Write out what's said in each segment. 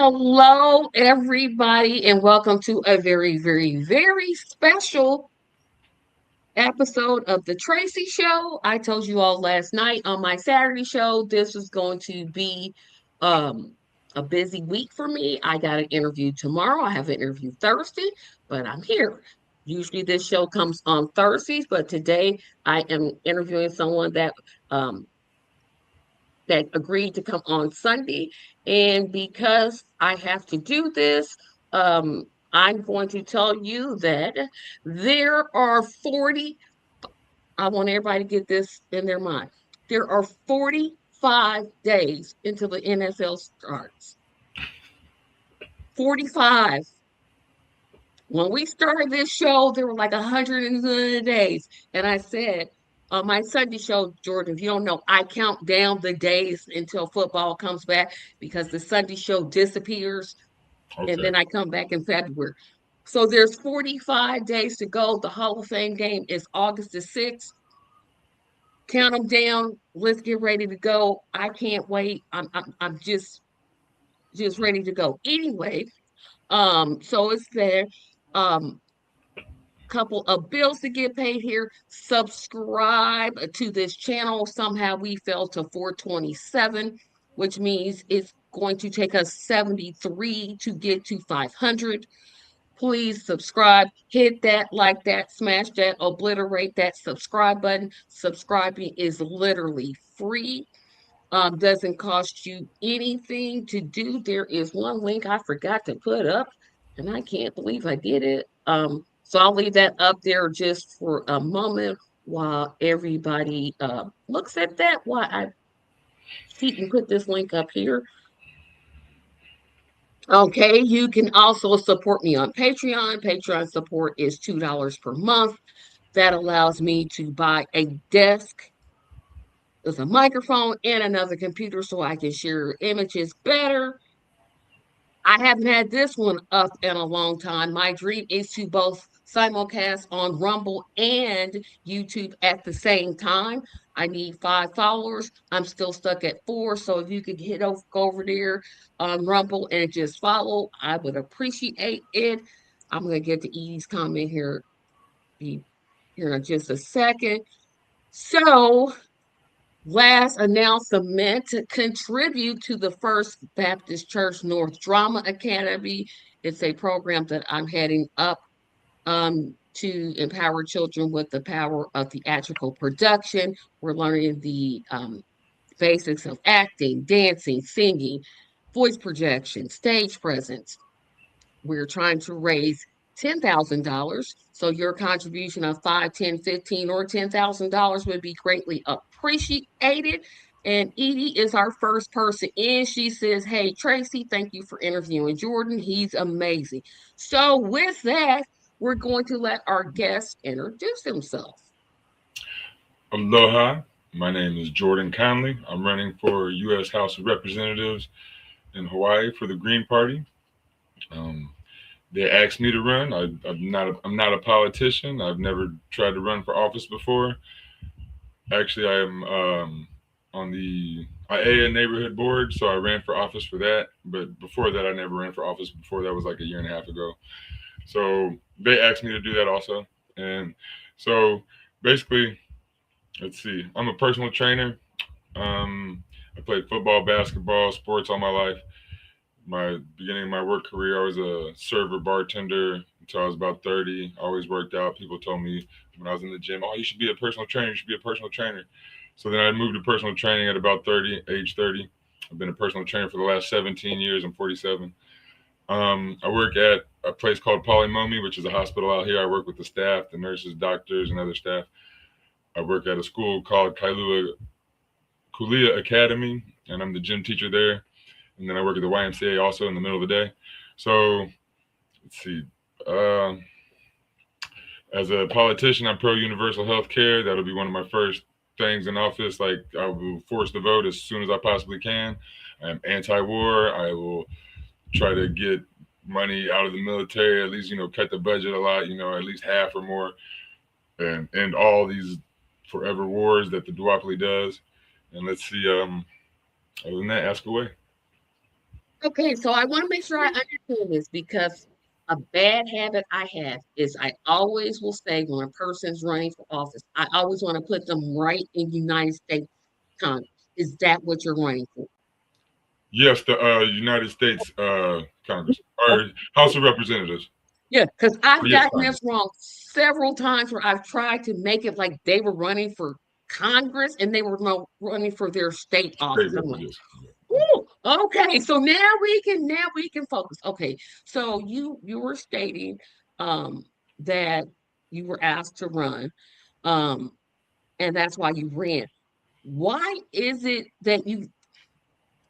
Hello, everybody, and welcome to a very, very, very special episode of the Tracy Show. I told you all last night on my Saturday show this was going to be um, a busy week for me. I got an interview tomorrow. I have an interview Thursday, but I'm here. Usually this show comes on Thursdays, but today I am interviewing someone um, that agreed to come on Sunday. And because I have to do this, I'm going to tell you that there are 40, I want everybody to get this in their mind. There are 45 days until the NFL starts. 45. When we started this show, there were like 100 days. And I said on my Sunday show, Jordan, if you don't know, I count down the days until football comes back because the Sunday show disappears and Okay. then I come back in February. So there's 45 days to go. The Hall of Fame game is August the 6th. Count them down. Let's get ready to go. I can't wait. I'm just ready to go. Anyway, so it's there. Um, Couple of bills to get paid here. Subscribe to this channel. Somehow we fell to 427, which means it's going to take us 73 to get to 500. Please subscribe, hit that, like that, smash that, obliterate that subscribe button. Subscribing is literally free. Doesn't cost you anything to do. There is one link I forgot to put up, and I can't believe I did it. So I'll leave that up there just for a moment while everybody looks at that. While I see and put this link up here. Okay, you can also support me on Patreon. Patreon support is $2 per month. That allows me to buy a desk with a microphone and another computer so I can share images better. I haven't had this one up in a long time. My dream is to both simulcast on Rumble and YouTube at the same time. I need 5 followers. I'm still stuck at 4. So if you could go over there on Rumble and just follow, I would appreciate it. I'm going to get to Edie's comment here in just a second. So last announcement to contribute to the First Baptist Church North Drama Academy. It's a program that I'm heading up to empower children with the power of theatrical production. We're learning the basics of acting, dancing, singing, voice projection, stage presence. We're trying to raise $10,000. So your contribution of 5, 10, 15, or $10,000 would be greatly appreciated. And Edie is our first person in. She says, "Hey, Tracy, thank you for interviewing Jordan. He's amazing." So, with that, we're going to let our guest introduce himself. Aloha. My name is Jordan Conley. I'm running for U.S. House of Representatives in Hawaii for the Green Party. Um, they asked me to run. I'm not a politician. I've never tried to run for office before. Actually, I am on the IAEA neighborhood board, so I ran for office for that. But before that, I never ran for office. Before that was like a year and a half ago. So they asked me to do that also, and so basically, let's see. I'm a personal trainer. I played football, basketball, sports all my life. My beginning of my work career, I was a server bartender until I was about 30. Always worked out. People told me when I was in the gym, "Oh, you should be a personal trainer. You should be a personal trainer." So then I moved to personal training at about 30, age 30. I've been a personal trainer for the last 17 years. I'm 47. I work at a place called Polymomi, which is a hospital out here. I work with the staff, the nurses, doctors, and other staff. I work at a school called Kulia Academy, and I'm the gym teacher there. And then I work at the YMCA also in the middle of the day. So let's see. Uh, as a politician, I'm pro universal health care. That'll be one of my first things in office. Like I will force the vote as soon as I possibly can. I'm anti-war. I will try to get money out of the military. At least cut the budget a lot. At least half or more, and end all these forever wars that the duopoly does. And let's see. Other than that, ask away. Okay, so I want to make sure I understand this because a bad habit I have is I always will say when a person's running for office, I always want to put them right in United States Congress. Is that what you're running for? Yes, the United States Congress or House of Representatives Yeah, because I've or yes, gotten Congress, this wrong several times where I've tried to make it like they were running for Congress and they were no, running for their state state office. I'm rep, like, yes. ooh, okay, so now we can focus. Okay, so you were stating um that you were asked to run, um, and that's why you ran. Why is it that you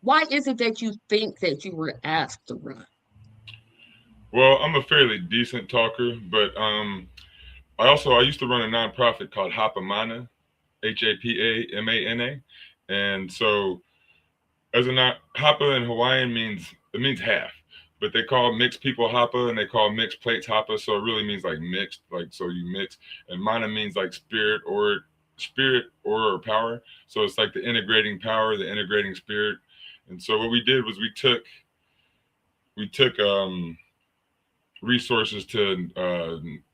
why is it that you think that you were asked to run? Well, I'm a fairly decent talker, but I used to run a nonprofit called Hapamana, HAPAMANA, and so as a not Hapa in Hawaiian means half, but they call mixed people Hapa and they call mixed plates Hapa, so it really means like mixed, like so you mix, and Mana means like spirit or power, so it's like the integrating power, the integrating spirit, and so what we did was we took resources to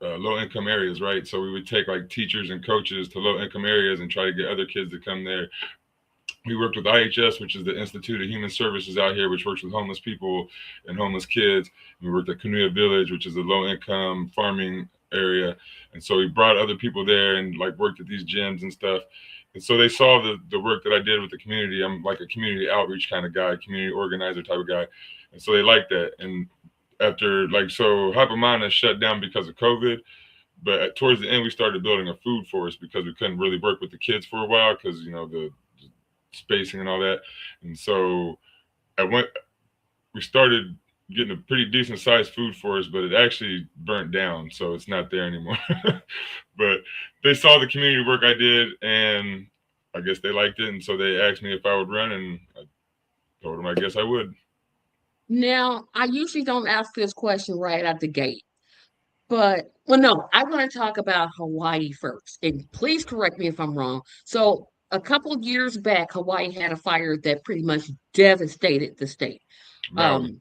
low income areas, right? So we would take like teachers and coaches to low income areas and try to get other kids to come there. We worked with IHS, which is the Institute of Human Services out here, which works with homeless people and homeless kids. We worked at Kanuya Village, which is a low income farming area. And so we brought other people there and like worked at these gyms and stuff. And so they saw the work that I did with the community. I'm like a community outreach kind of guy, community organizer type of guy. And so they liked that. And after like so Hapamana shut down because of COVID, but towards the end we started building a food forest because we couldn't really work with the kids for a while because the spacing and all that. And so I went we started getting a pretty decent sized food forest, but it actually burnt down, so it's not there anymore. But they saw the community work I did and I guess they liked it, and so they asked me if I would run, and I told them I guess I would. Now, I usually don't ask this question right at the gate, but well, no, I want to talk about Hawaii first. And please correct me if I'm wrong. So, a couple of years back, Hawaii had a fire that pretty much devastated the state. Maui. Um,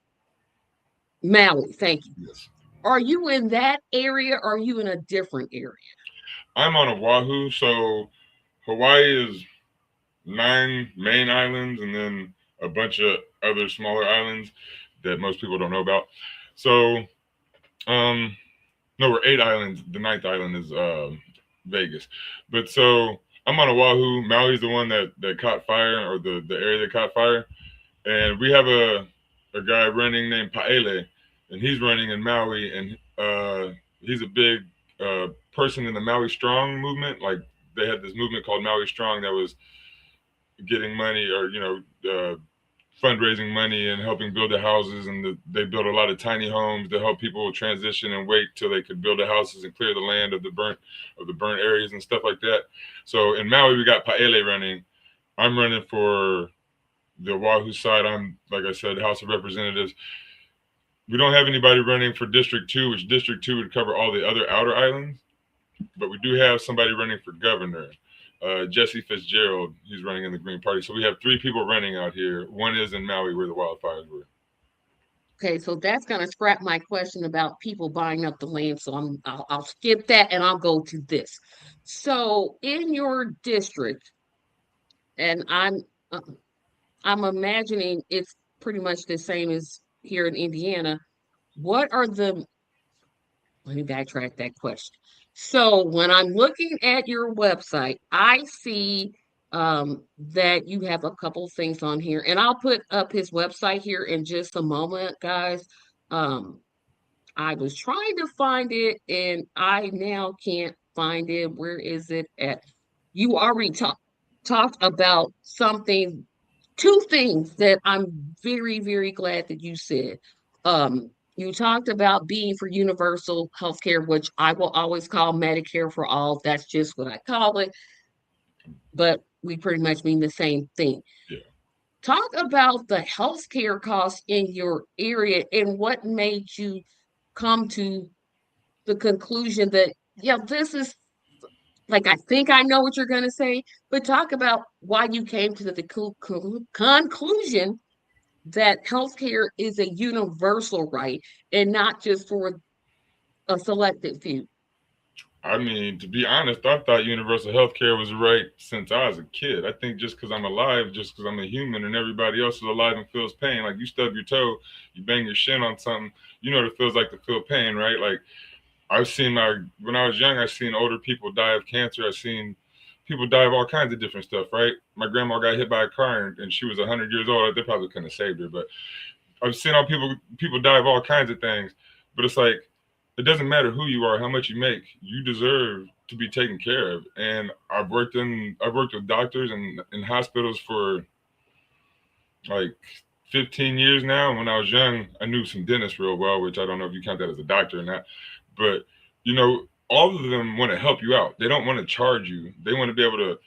Maui, thank you. Yes. Are you in that area or are you in a different area? I'm on Oahu, so Hawaii is 9 main islands and then a bunch of other smaller islands that most people don't know about. So, um, no, we're 8 islands. The ninth island is Vegas. But so I'm on Oahu. Maui's the one that caught fire, or the area that caught fire. And we have a guy running named Paele, and he's running in Maui, and he's a big person in the Maui Strong movement. Like they had this movement called Maui Strong that was getting money, or fundraising money and helping build the houses, and they built a lot of tiny homes to help people transition and wait till they could build the houses and clear the land of the burnt areas and stuff like that. So in Maui we got Paele running. I'm running for the Oahu side. I'm, like I said, House of Representatives. We don't have anybody running for District 2, which District 2 would cover all the other outer islands, but we do have somebody running for governor. Jesse Fitzgerald, he's running in the Green Party. So we have 3 people running out here. One is in Maui where the wildfires were. Okay, so that's going to scrap my question about people buying up the land. So I'll skip that and I'll go to this. So in your district, and uh, I'm imagining it's pretty much the same as here in Indiana. What are the, let me backtrack that question. So when I'm looking at your website, I see that you have a couple things on here, and I'll put up his website here in just a moment, guys. Um, I was trying to find it and I now can't find it. Where is it at? You already talked about something, two things that I'm very, very glad that you said. You talked about being for universal health care, which I will always call Medicare for all. That's just what I call it, but we pretty much mean the same thing. Yeah. Talk about the healthcare costs in your area and what made you come to the conclusion that, yeah, this is like, I think I know what you're going to say, but talk about why you came to the conclusion that healthcare is a universal right and not just for a selected few. I mean, to be honest, I thought universal health care was right since I was a kid. I think just because I'm alive, just because I'm a human and everybody else is alive and feels pain, like you stub your toe, you bang your shin on something, you know what it feels like to feel pain, right? Like I've seen when I was young, I've seen older people die of cancer. I've seen people die of all kinds of different stuff, right? My grandma got hit by a car and she was 100 years old. They probably couldn't have saved her, but I've seen all people die of all kinds of things. But it's like it doesn't matter who you are, how much you make, you deserve to be taken care of. And I've worked with doctors and in hospitals for like 15 years now. When I was young, I knew some dentists real well, which I don't know if you count that as a doctor or not. But you know, all of them want to help you out. They don't want to charge you. They want to be able to,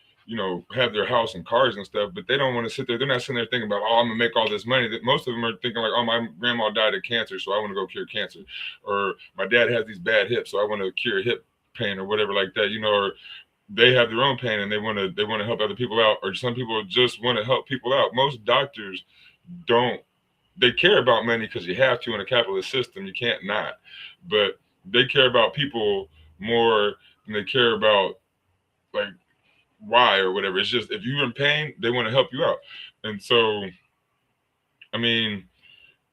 have their house and cars and stuff, but they don't want to sit there. They're not sitting there thinking about, oh, I'm gonna make all this money. That most of them are thinking like, oh, my grandma died of cancer, so I want to go cure cancer, or my dad has these bad hips, so I want to cure hip pain or whatever like that. Or they have their own pain and they want to help other people out, or some people just want to help people out. Most doctors don't. They care about money because you have to in a capitalist system. You can't not, but they care about people more than they care about like why or whatever. It's just if you're in pain, they want to help you out. And so, I mean,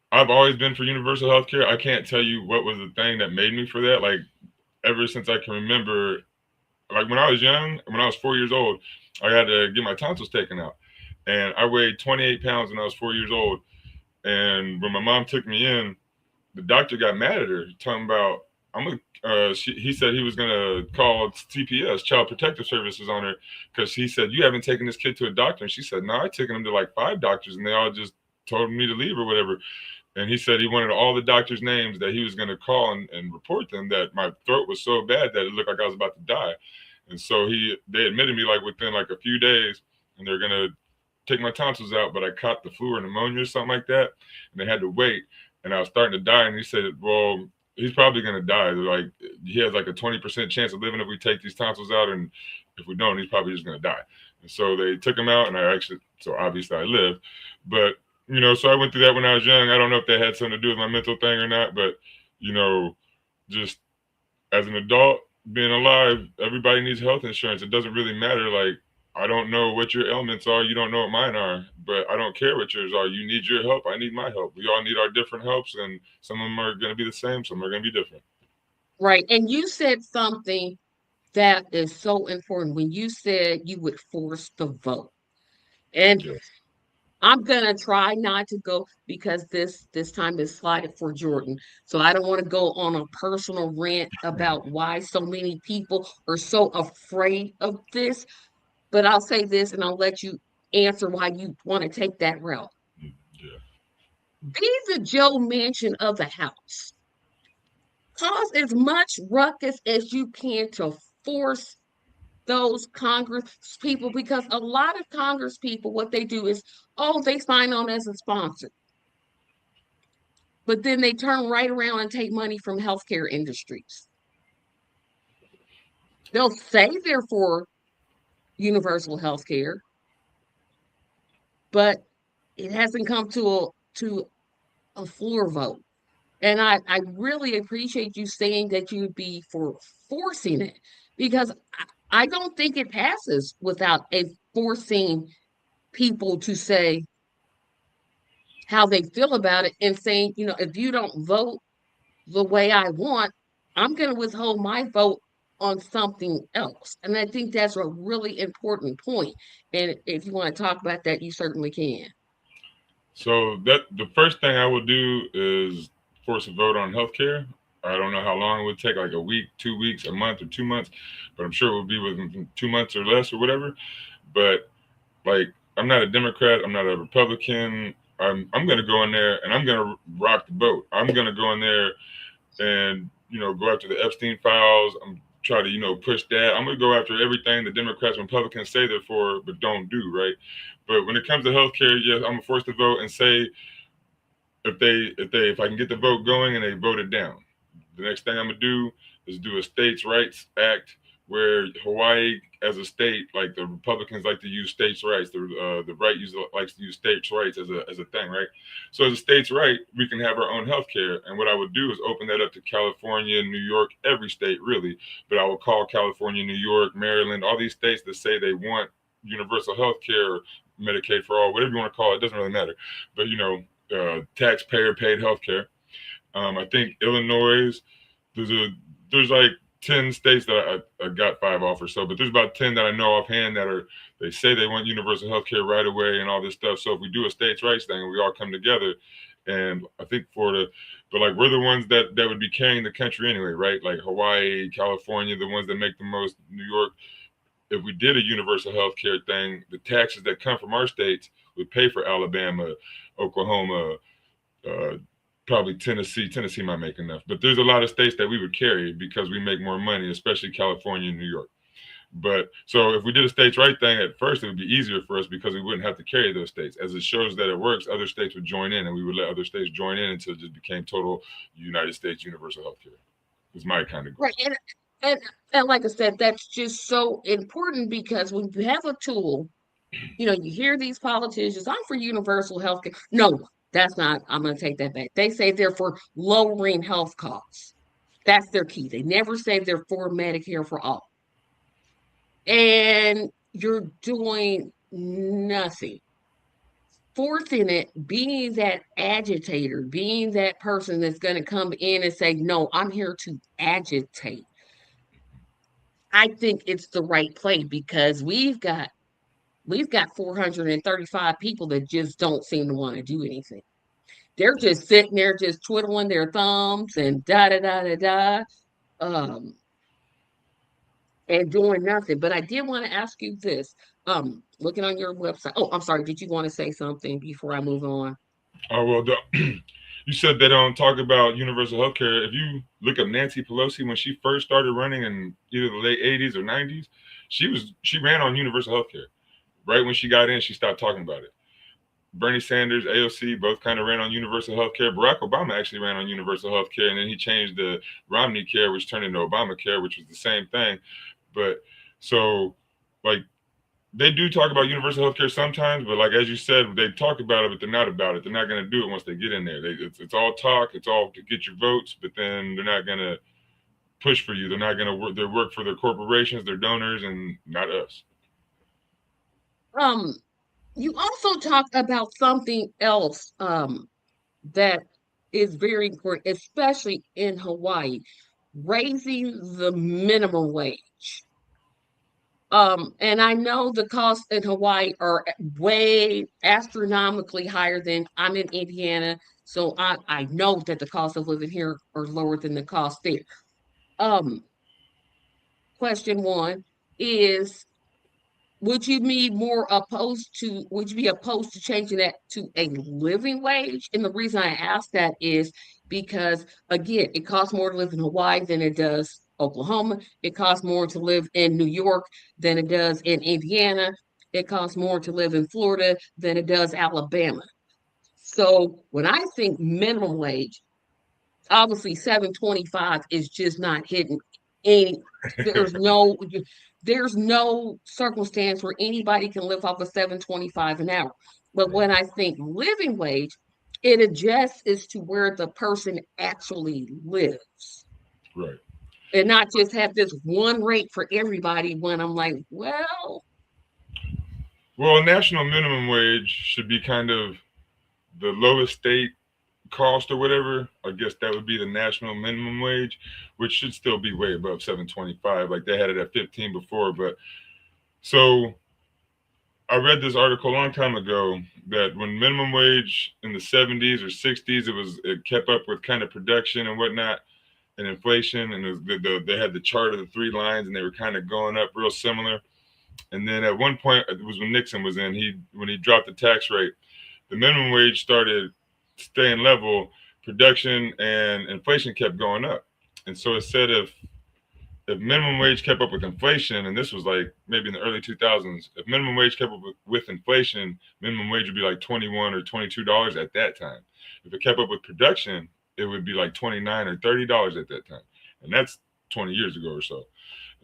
I've always been for universal health care. I can't tell you what was the thing that made me for that. Like ever since I can remember, like when I was young, when I was 4 years old, I had to get my tonsils taken out. And I weighed 28 pounds when I was 4 years old. And when my mom took me in, the doctor got mad at her, talking about I'm gonna. He said he was gonna call CPS, Child Protective Services, on her because he said you haven't taken this kid to a doctor, and she said no, I've taken him to like 5 doctors, and they all just told me to leave or whatever. And he said he wanted all the doctors' names that he was gonna call and report them that my throat was so bad that it looked like I was about to die. And so they admitted me like within like a few days, and they're gonna take my tonsils out, but I caught the flu or pneumonia or something like that, and they had to wait. And I was starting to die, and he said, "Well, he's probably gonna die. Like he has like a 20% chance of living if we take these tonsils out, and if we don't, he's probably just gonna die." And so they took him out, and so obviously I lived. But so I went through that when I was young. I don't know if that had something to do with my mental thing or not, but you know, just as an adult being alive, everybody needs health insurance. It doesn't really matter. Like I don't know what your ailments are. You don't know what mine are, but I don't care what yours are. You need your help. I need my help. We all need our different helps, and some of them are going to be the same. Some are going to be different. Right. And you said something that is so important when you said you would force the vote. And Yes. I'm gonna try not to go because this time is slotted for Jordan. So I don't want to go on a personal rant about why so many people are so afraid of this. But I'll say this and I'll let you answer why you want to take that route. Yeah. Be the Joe Manchin of the House. Cause as much ruckus as you can to force those Congress people because a lot of Congress people, what they do is, oh, they sign on as a sponsor, but then they turn right around and take money from healthcare industries. They'll say they're for universal healthcare, but it hasn't come to a floor vote. And I really appreciate you saying that you would be for forcing it because I don't think it passes without a forcing people to say how they feel about it and saying, if you don't vote the way I want, I'm going to withhold my vote on something else. And I think that's a really important point. And if you want to talk about that, you certainly can. So that the first thing I would do is force a vote on healthcare. I don't know how long it would take, like a week, 2 weeks, a month, or 2 months, but I'm sure it would be within 2 months or less or whatever. But like, I'm not a Democrat. I'm not a Republican. I'm going to go in there and I'm going to rock the boat. I'm going to go in there and go after the Epstein files. I'm try to push that. I'm going to go after everything the Democrats and Republicans say they're for but don't do, right. But when it comes to healthcare, yes, I'm forced to vote and say if I can get the vote going and they vote it down, the next thing I'm gonna do is do a states' rights act where Hawaii as a state, like the Republicans like to use states' rights, the right likes to use states' rights as a thing, right? So as a states' right, we can have our own health care. And what I would do is open that up to California, New York, every state really. But I would call California, New York, Maryland, all these states that say they want universal health care, Medicaid for all, whatever you want to call it, doesn't really matter. But taxpayer paid health care. I think Illinois, there's a there's like 10 states that I got 5 off or so, but there's about 10 that I know offhand that they say they want universal health care right away and all this stuff. So if we do a states' rights thing, we all come together, and I think Florida, but like we're the ones that would be carrying the country anyway, right? Like Hawaii, California, the ones that make the most, New York. If we did a universal health care thing, the taxes that come from our states would pay for Alabama, Oklahoma, uh, probably Tennessee. Tennessee might make enough, but there's a lot of states that we would carry because we make more money, especially California and New York. But so if we did a states' right thing at first, it would be easier for us because we wouldn't have to carry those states. As it shows that it works, other states would join in, and we would let other states join in until it just became total United States universal health care. It's my kind of goal. Right. And and like I said, that's just so important because when you have a tool, you hear these politicians, I'm for universal health care. No, that's not, I'm going to take that back. They say they're for lowering health costs. That's their key. They never say they're for Medicare for all. And you're doing nothing. Forcing it, being that agitator, being that person that's going to come in and say, no, I'm here to agitate. I think it's the right play because we've got 435 people that just don't seem to want to do anything. They're just sitting there, just twiddling their thumbs and da da da da da, um, and doing nothing. But I did want to ask you this. Looking on your website. Oh, I'm sorry. Did you want to say something before I move on? Oh well, you said they don't talk about universal health care. If you look up Nancy Pelosi when she first started running in either the late '80s or '90s, she ran on universal health care. Right when she got in, she stopped talking about it. Bernie Sanders, AOC, both kind of ran on universal health care. Barack Obama actually ran on universal health care, and then he changed the Romney Care, which turned into Obamacare, which was the same thing. But so, like, they do talk about universal health care sometimes, but like as you said, they talk about it, but they're not about it. They're not going to do it once they get in there. It's all talk. It's all to get your votes, but then they're not going to push for you. They're not going to work. They work for their corporations, their donors, and not us. Um, you also talked about something else that is very important, especially in Hawaii, raising the minimum wage. And I know the costs in Hawaii are way astronomically higher than I'm in Indiana, so I know that the cost of living here are lower than the cost there. Um, Question one is would you be opposed to changing that to a living wage? And the reason I ask that is because again, it costs more to live in Hawaii than it does Oklahoma. It costs more to live in New York than it does in Indiana. It costs more to live in Florida than it does Alabama. So when I think minimum wage, obviously 725 is just not hitting any there's no there's no circumstance where anybody can live off of 725 an hour. But when I think living wage, it adjusts as to where the person actually lives Right. and not just have this one rate for everybody when I'm like, well, Well, national minimum wage should be kind of the lowest state cost or whatever. I guess that would be the national minimum wage, which should still be way above 725. Like they had it at 15 before. But so I read this article a long time ago that when minimum wage in the 70s or 60s, it kept up with kind of production and whatnot and inflation, and it was they had the chart of the 3 lines, and they were kind of going up real similar. And then at one point, it was when Nixon was in, when he dropped the tax rate, the minimum wage started staying level, production and inflation kept going up. And so it said if minimum wage kept up with inflation, and this was like maybe in the early 2000s, if minimum wage kept up with inflation, minimum wage would be like $21 or $22 at that time. If it kept up with production, it would be like $29 or $30 at that time. And that's 20 years ago or so.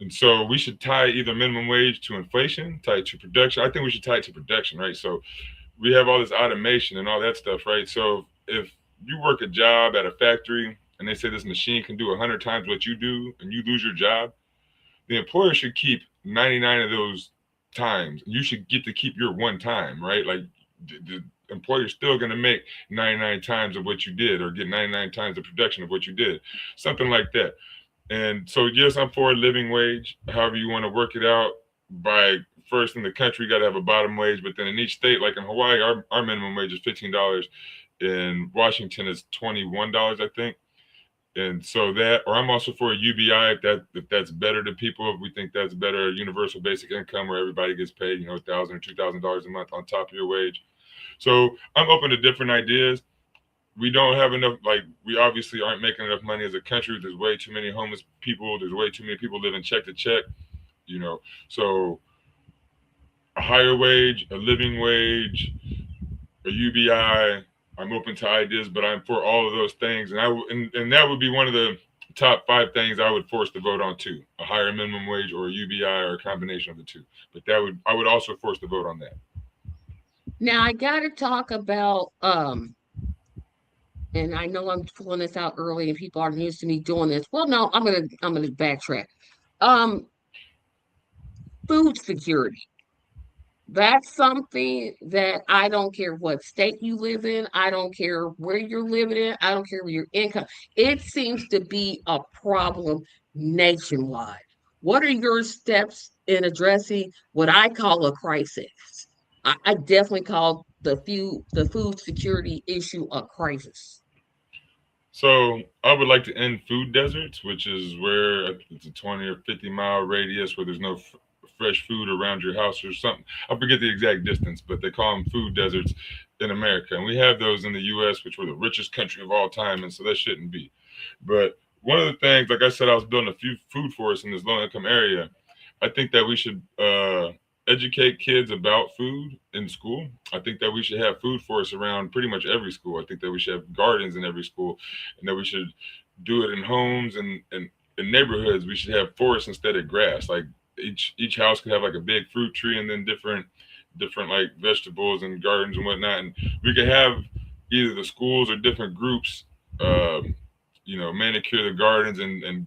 And so we should tie either minimum wage to inflation, tie it to production. I think we should tie it to production, right? So we have all this automation and all that stuff, right? So if you work a job at a factory and they say this machine can do 100 times what you do and you lose your job, the employer should keep 99 of those times. You should get to keep your one time, right? Like the employer's still going to make 99 times of what you did or get 99 times the production of what you did, something like that. And so, yes, I'm for a living wage. However, you want to work it out by first in the country, you got to have a bottom wage. But then in each state, like in Hawaii, our minimum wage is $15. In Washington, it's $21, I think. And so that, or I'm also for a UBI if that's better to people. If we think that's better, universal basic income where everybody gets paid, $1,000 or $2,000 a month on top of your wage. So I'm open to different ideas. We don't have enough, like, we obviously aren't making enough money as a country. There's way too many homeless people. There's way too many people living check to check, you know. So a higher wage, a living wage, a UBI. I'm open to ideas, but I'm for all of those things, and that would be one of the top 5 things I would force the vote on too: a higher minimum wage or a UBI or a combination of the two. But I would also force the vote on that. Now I gotta talk about and I know I'm pulling this out early and people aren't used to me doing this. Well, no, I'm gonna backtrack. Um, food security. That's something that I don't care what state you live in. I don't care where you're living in. I don't care where your income. It seems to be a problem nationwide. What are your steps in addressing what I call a crisis? I definitely call the food security issue a crisis. So I would like to end food deserts, which is where it's a 20 or 50-mile radius where there's no fresh food around your house or something. I forget the exact distance, but they call them food deserts in America, and we have those in the U.S., which we're the richest country of all time, and so that shouldn't be. But one of the things, like I said, I was building a few food forests in this low-income area. I think that we should educate kids about food in school. I think that we should have food forests around pretty much every school. I think that we should have gardens in every school, and that we should do it in homes and in neighborhoods. We should have forests instead of grass. Like each house could have like a big fruit tree and then different like vegetables and gardens and whatnot. And we could have either the schools or different groups, manicure the gardens and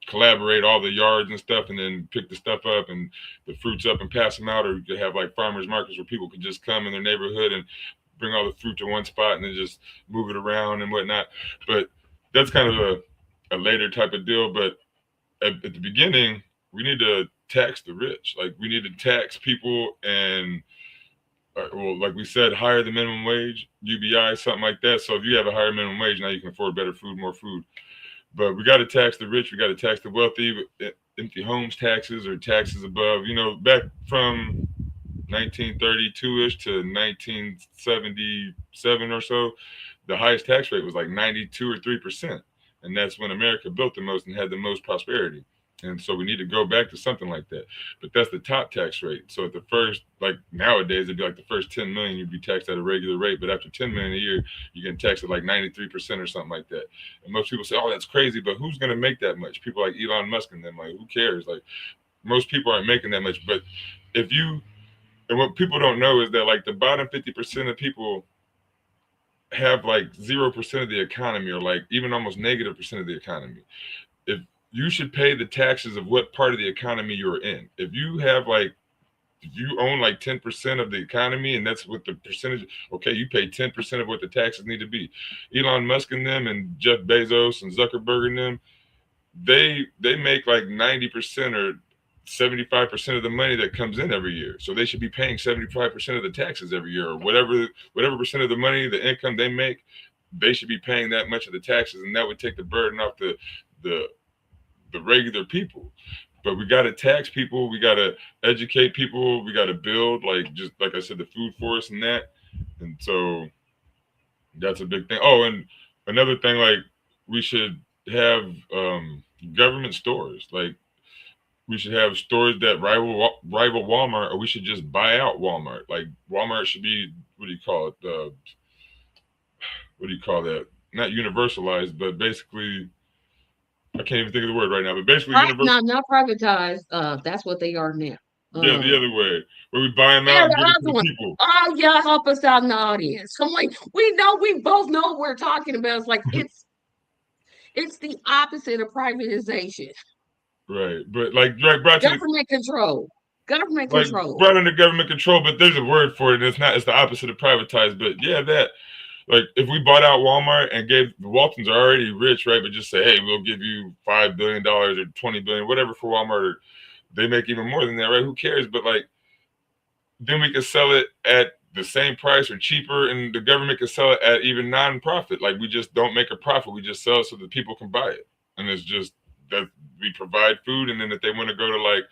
collaborate all the yards and stuff, and then pick the stuff up and the fruits up and pass them out. Or you could have like farmers markets where people could just come in their neighborhood and bring all the fruit to one spot and then just move it around and whatnot. But that's kind of a later type of deal. But at the beginning, we need to tax the rich. Like we need to tax people and well, like we said, higher the minimum wage, UBI, something like that. So if you have a higher minimum wage, now you can afford better food, more food. But we got to tax the rich. We got to tax the wealthy. Empty homes taxes or taxes above. Back from 1932-ish to 1977 or so, the highest tax rate was like 92 or 3%. And that's when America built the most and had the most prosperity. And so we need to go back to something like that. But that's the top tax rate. So at the first, like nowadays, it'd be like the first 10 million, you'd be taxed at a regular rate. But after 10 million a year, you get taxed at like 93% or something like that. And most people say, oh, that's crazy. But who's going to make that much? People like Elon Musk and them, like, who cares? Like, most people aren't making that much. But and what people don't know is that like the bottom 50% of people have like 0% of the economy, or like even almost -% of the economy. If you should pay the taxes of what part of the economy you're in. If you own like 10% of the economy and that's what the percentage, okay, you pay 10% of what the taxes need to be. Elon Musk and them and Jeff Bezos and Zuckerberg and them, they make like 90% or 75% of the money that comes in every year. So they should be paying 75% of the taxes every year, or whatever percent of the money, the income they make, they should be paying that much of the taxes, and that would take the burden off the regular people. But we got to tax people, we got to educate people, we got to build, like, just like I said, the food forest and that. And so that's a big thing. Oh, and another thing, like, we should have government stores. Like, we should have stores that rival Walmart, or we should just buy out Walmart. Like, Walmart should be, what do you call it, what do you call that, not universalized, but basically I can't even think of the word right now, but basically universal. No, not privatized. That's what they are now. Yeah, the other way, where we buy them out Yeah, and give the it to other the one. people. Oh yeah, help us out in the audience. I'm like, we both know what we're talking about. It's like it's the opposite of privatization. Right, but like right brought to the Government control. Government like control. brought under government control, but there's a word for it, and it's not. It's the opposite of privatized. But yeah, that like if we bought out Walmart and gave the Waltons are already rich, right? But just say, hey, we'll give you $5 billion or 20 billion, whatever for Walmart. Or they make even more than that, right? Who cares? But like then we could sell it at the same price or cheaper, and the government could sell it at even non-profit. Like we just don't make a profit; we just sell it so that people can buy it, and it's just that we provide food, and then if they want to go to like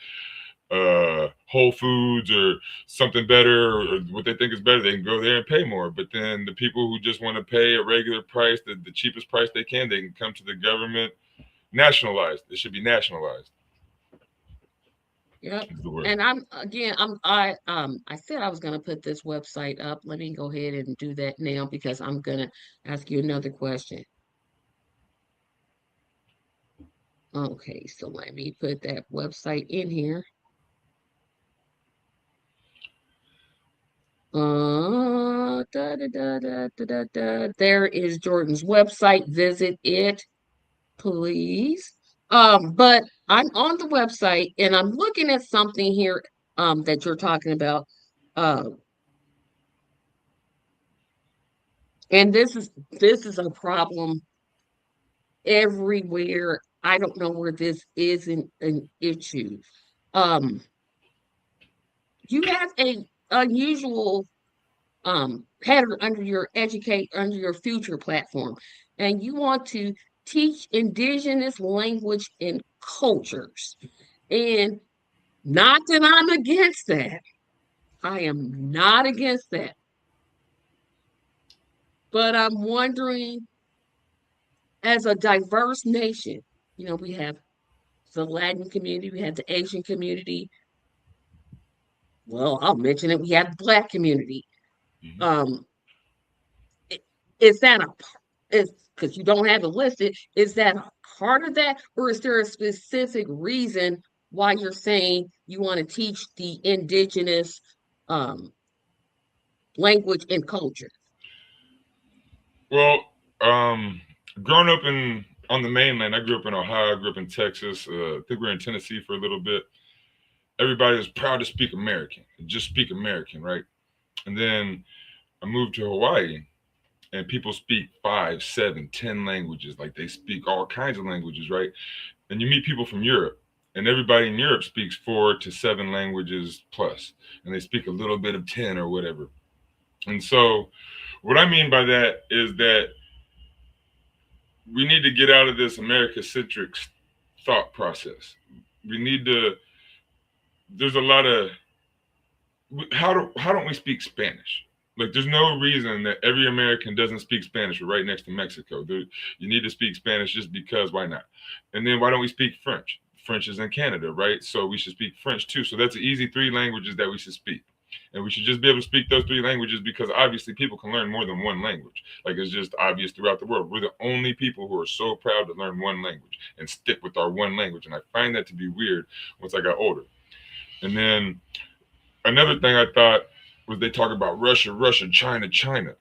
Whole Foods or something better or what they think is better, they can go there and pay more. But then the people who just want to pay a regular price, the cheapest price they can come to the government. Nationalized. It should be nationalized. Yep. Is the word. And I said I was gonna put this website up. Let me go ahead and do that now because I'm gonna ask you another question. Okay, so let me put that website in here. There is Jordan's website. Visit it, please. But I'm on the website and I'm looking at something here that you're talking about. Uh, and this is a problem everywhere. I don't know where this is an issue. Um, you have a unusual header under your educate under your future platform, and you want to teach indigenous language and cultures. And not that I'm against that. I am not against that. But I'm wondering, as a diverse nation, we have the Latin community, we have the Asian community. Well, I'll mention it. We have the Black community. Mm-hmm. Um, is that a is because you don't have it listed? Is that a part of that, or is there a specific reason why you're saying you want to teach the indigenous um, language and culture? Well, um, growing up in on the mainland, I grew up in Ohio. I grew up in Texas. I think we were in Tennessee for a little bit. Everybody was proud to speak American, just speak American, right? And then I moved to Hawaii, and people speak 5, 7, 10 languages. Like they speak all kinds of languages, right? And you meet people from Europe, and everybody in Europe speaks 4 to 7 languages plus, and they speak a little bit of 10 or whatever. And so, what I mean by that is that we need to get out of this America centric thought process. We need to. There's a lot of how don't we speak Spanish? Like, there's no reason that every American doesn't speak Spanish. We're right next to Mexico. You need to speak Spanish just because. Why not? And then why don't we speak French? French is in Canada, right? So we should speak French too. So that's the easy 3 languages that we should speak. And we should just be able to speak those 3 languages because obviously people can learn more than one language. Like it's just obvious throughout the world. We're the only people who are so proud to learn one language and stick with our one language. And I find that to be weird once I got older. And then another thing I thought was they talk about Russia, Russia, China, China.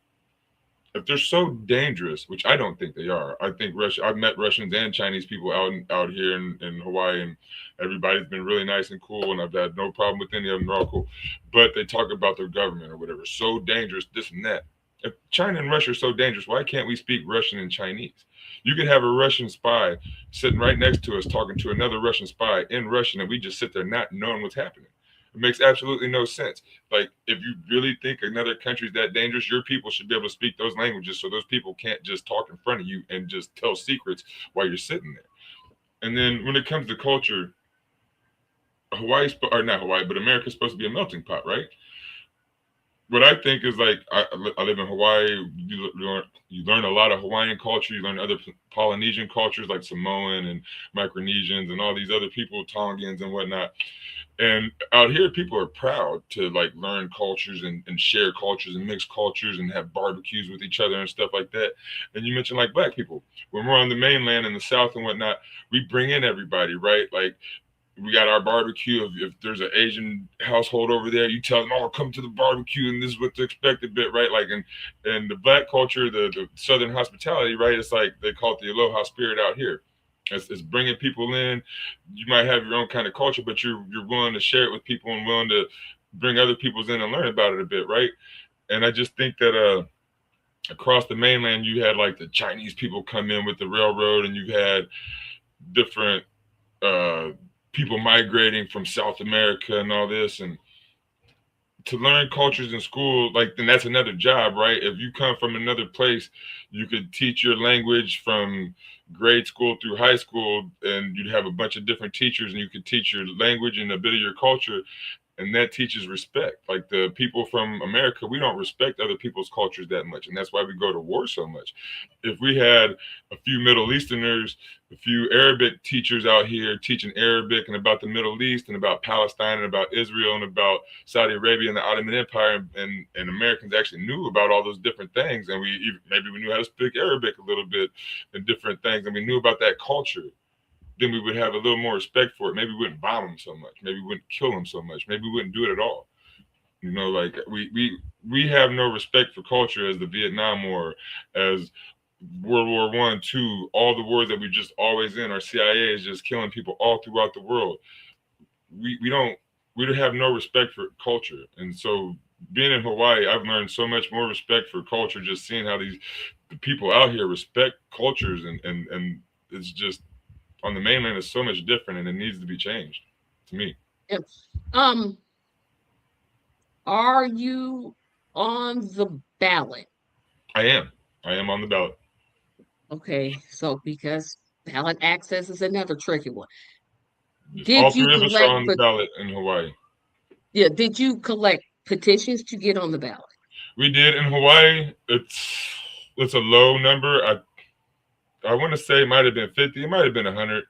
If they're so dangerous, which I don't think they are, I think Russia. I've met Russians and Chinese people out here in Hawaii, and everybody's been really nice and cool, and I've had no problem with any of them. They're all cool, but they talk about their government or whatever, so dangerous, this and that. If China and Russia are so dangerous, why can't we speak Russian and Chinese? You could have a Russian spy sitting right next to us talking to another Russian spy in Russian, and we just sit there not knowing what's happening. It makes absolutely no sense. Like, if you really think another country is that dangerous, your people should be able to speak those languages so those people can't just talk in front of you and just tell secrets while you're sitting there. And then when it comes to culture, or not Hawaii, but America's supposed to be a melting pot, right? What I think is like, I live in Hawaii. You learn a lot of Hawaiian culture. You learn other Polynesian cultures like Samoan and Micronesians and all these other people, Tongans and whatnot. And out here, people are proud to like learn cultures and share cultures and mix cultures and have barbecues with each other and stuff like that. And you mentioned like black people. When we're on the mainland in the South and whatnot, we bring in everybody, right? Like we got our barbecue. If there's an Asian household over there, you tell them, "Oh, come to the barbecue, and this is what to expect a bit," right? Like, and the black culture, the Southern hospitality, right? It's like they call it the aloha spirit out here. It's bringing people in. You might have your own kind of culture, but you're willing to share it with people and willing to bring other people's in and learn about it a bit, right? And I just think that across the mainland, you had like the Chinese people come in with the railroad, and you had different uh, people migrating from South America and all this, and to learn cultures in school, like then that's another job, right? If you come from another place, you could teach your language from grade school through high school, and you'd have a bunch of different teachers, and you could teach your language and a bit of your culture, and that teaches respect. Like the people from America, we don't respect other people's cultures that much, and that's why we go to war so much. If we had a few Middle Easterners, a few Arabic teachers out here teaching Arabic and about the Middle East and about Palestine and about Israel and about Saudi Arabia and the Ottoman Empire, and Americans actually knew about all those different things, and maybe we knew how to speak Arabic a little bit and different things, and we knew about that culture, then we would have a little more respect for it. Maybe we wouldn't bomb them so much. Maybe we wouldn't kill them so much. Maybe we wouldn't do it at all. You know, like we have no respect for culture as the Vietnam War, as World War I, II, all the wars that we just always in. Our CIA is just killing people all throughout the world. We don't have no respect for culture, and so being in Hawaii, I've learned so much more respect for culture. Just seeing how the people out here respect cultures, and it's just on the mainland is so much different, and it needs to be changed. To me, Yep. Um, are you on the ballot? I am. I am on the ballot. Okay, so because ballot access is another tricky one. All Did you three of us are collect, on the but ballot in Hawaii. yeah, did you collect petitions to get on the ballot? We did in Hawaii. It's a low number. I want to say it might have been 50. It might have been 100,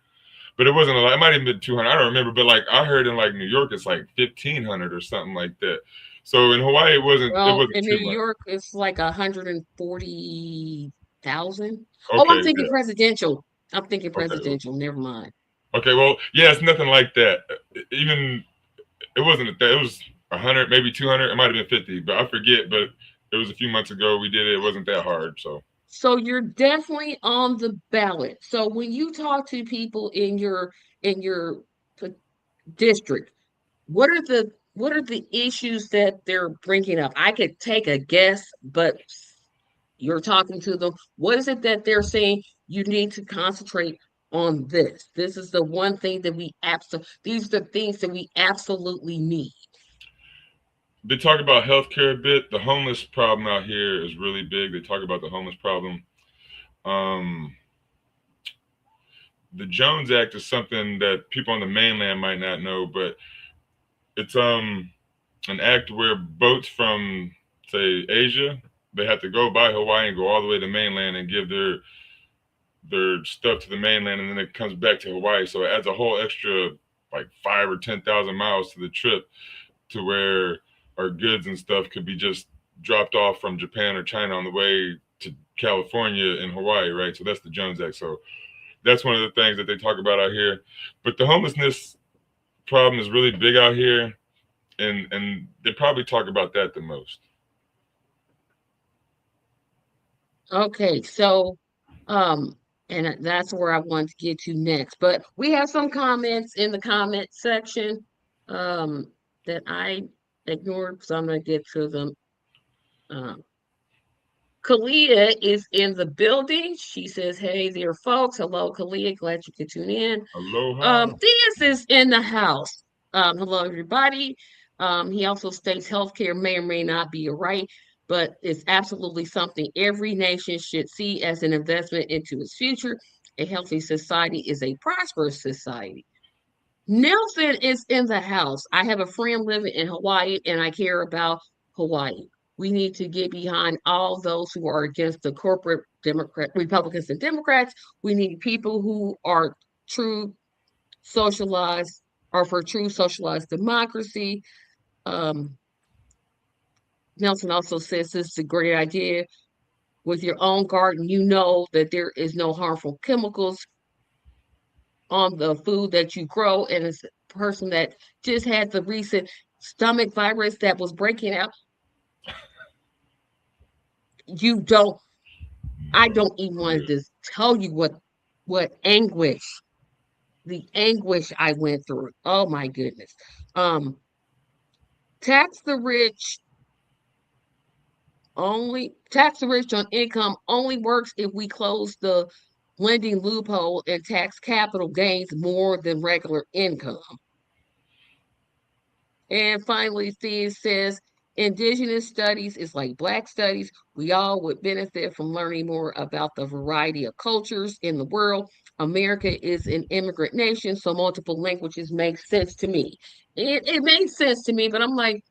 but it wasn't a lot. It might have been 200. I don't remember. But like I heard in like New York, it's like 1,500 or something like that. So in Hawaii, it Well, wasn't in New too much. York, it's like 140,000. Oh, I'm Okay, thinking yeah. presidential. I'm thinking Okay. presidential. Never mind. Okay. Well, yeah, it's nothing like that. Even it wasn't that. It was 100, maybe 200. It might have been 50, but I forget. But it was a few months ago. We did it. It wasn't that hard. So So you're definitely on the ballot. So when you talk to people in your p- district, what are the issues that they're bringing up? I could take a guess, but you're talking to them. What is it that they're saying you need to concentrate on this? This is the one thing that these are the things that we absolutely need. they talk about healthcare a bit. The homeless problem out here is really big. They talk about the homeless problem. Um, the Jones Act is something that people on the mainland might not know, but it's an act where boats from say Asia, they have to go by Hawaii and go all the way to mainland and give their stuff to the mainland, and then it comes back to Hawaii. So it adds a whole extra like 5 or 10,000 miles to the trip, to where our goods and stuff could be just dropped off from Japan or China on the way to California and Hawaii, right? So that's the Jones Act. So that's one of the things that they talk about out here. But the homelessness problem is really big out here, and they probably talk about that the most. Okay, so um, and that's where I want to get to next. But we have some comments in the comment section that I ignored, so I'm gonna get to them. Um, Kalia is in the building. She says, "Hey there, folks. Hello, Kalia. Glad you could tune in." Aloha. Diaz is in the house. Hello, everybody. He also states healthcare may or may not be a right, but it's absolutely something every nation should see as an investment into its future. A healthy society is a prosperous society. Nelson is in the house. I have a friend living in Hawaii and I care about Hawaii. We need to get behind all those who are against the corporate Republicans and Democrats. We need people who are true socialized. are for true socialized democracy. Um, Nelson also says this is a great idea. With your own garden, you know that there is no harmful chemicals on the food that you grow. And as a person that just had the recent stomach virus that was breaking out, you don't, I No. don't even want Yeah. to tell you what anguish, the anguish I went through. Oh my goodness. Um, tax the rich tax the rich on income only works if we close the lending loophole and tax capital gains more than regular income. And finally, Steve says Indigenous studies is like Black studies. We all would benefit from learning more about the variety of cultures in the world. America is an immigrant nation, so multiple languages make sense to me. It makes sense to me, but I'm like,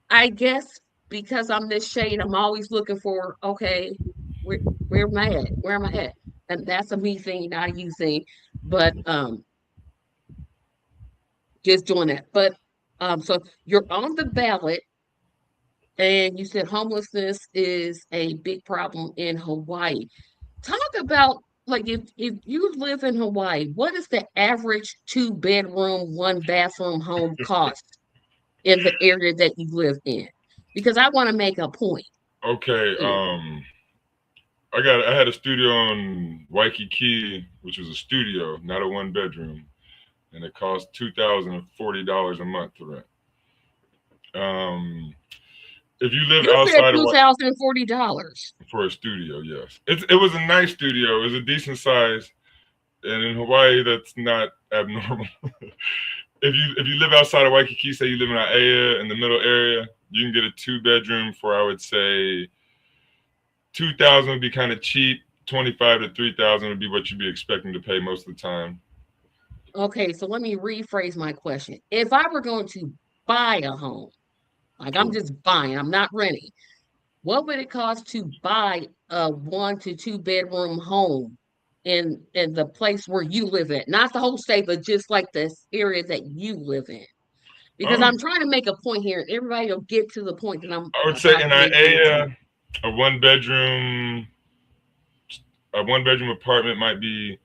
I guess because I'm this shade, I'm always looking for, okay, where where am I at? Where am I at? And that's a me thing, not a you thing. But just doing that. But so you're on the ballot, and you said homelessness is a big problem in Hawaii. Talk about, like, if you live in Hawaii, what is the average two-bedroom, one-bathroom home cost in the area that you live in? Because I want to make a point Okay. here. I had a studio in Waikiki, which was a studio, not a one bedroom, and it cost $2,040 a month to rent. Um, if you lived You said outside of $2,040. for a studio, yes, it was a nice studio. It was a decent size, and in Hawaii, that's not abnormal. If you live outside of Waikiki, say you live in Aiea in the middle area, you can get a two-bedroom for, I would say, 2,000 would be kind of cheap. 25 to 3,000 would be what you'd be expecting to pay most of the time. Okay, so let me rephrase my question. If I were going to buy a home, like I'm Cool. just buying, I'm not renting, what would it cost to buy a 1 to 2 bedroom home in the place where you live at? Not the whole state, but just like this area that you live in. Because Um, I'm trying to make a point here, and everybody will get to the point that I'm I would say about in to make known to you. Aiea, a one bedroom a one bedroom apartment might be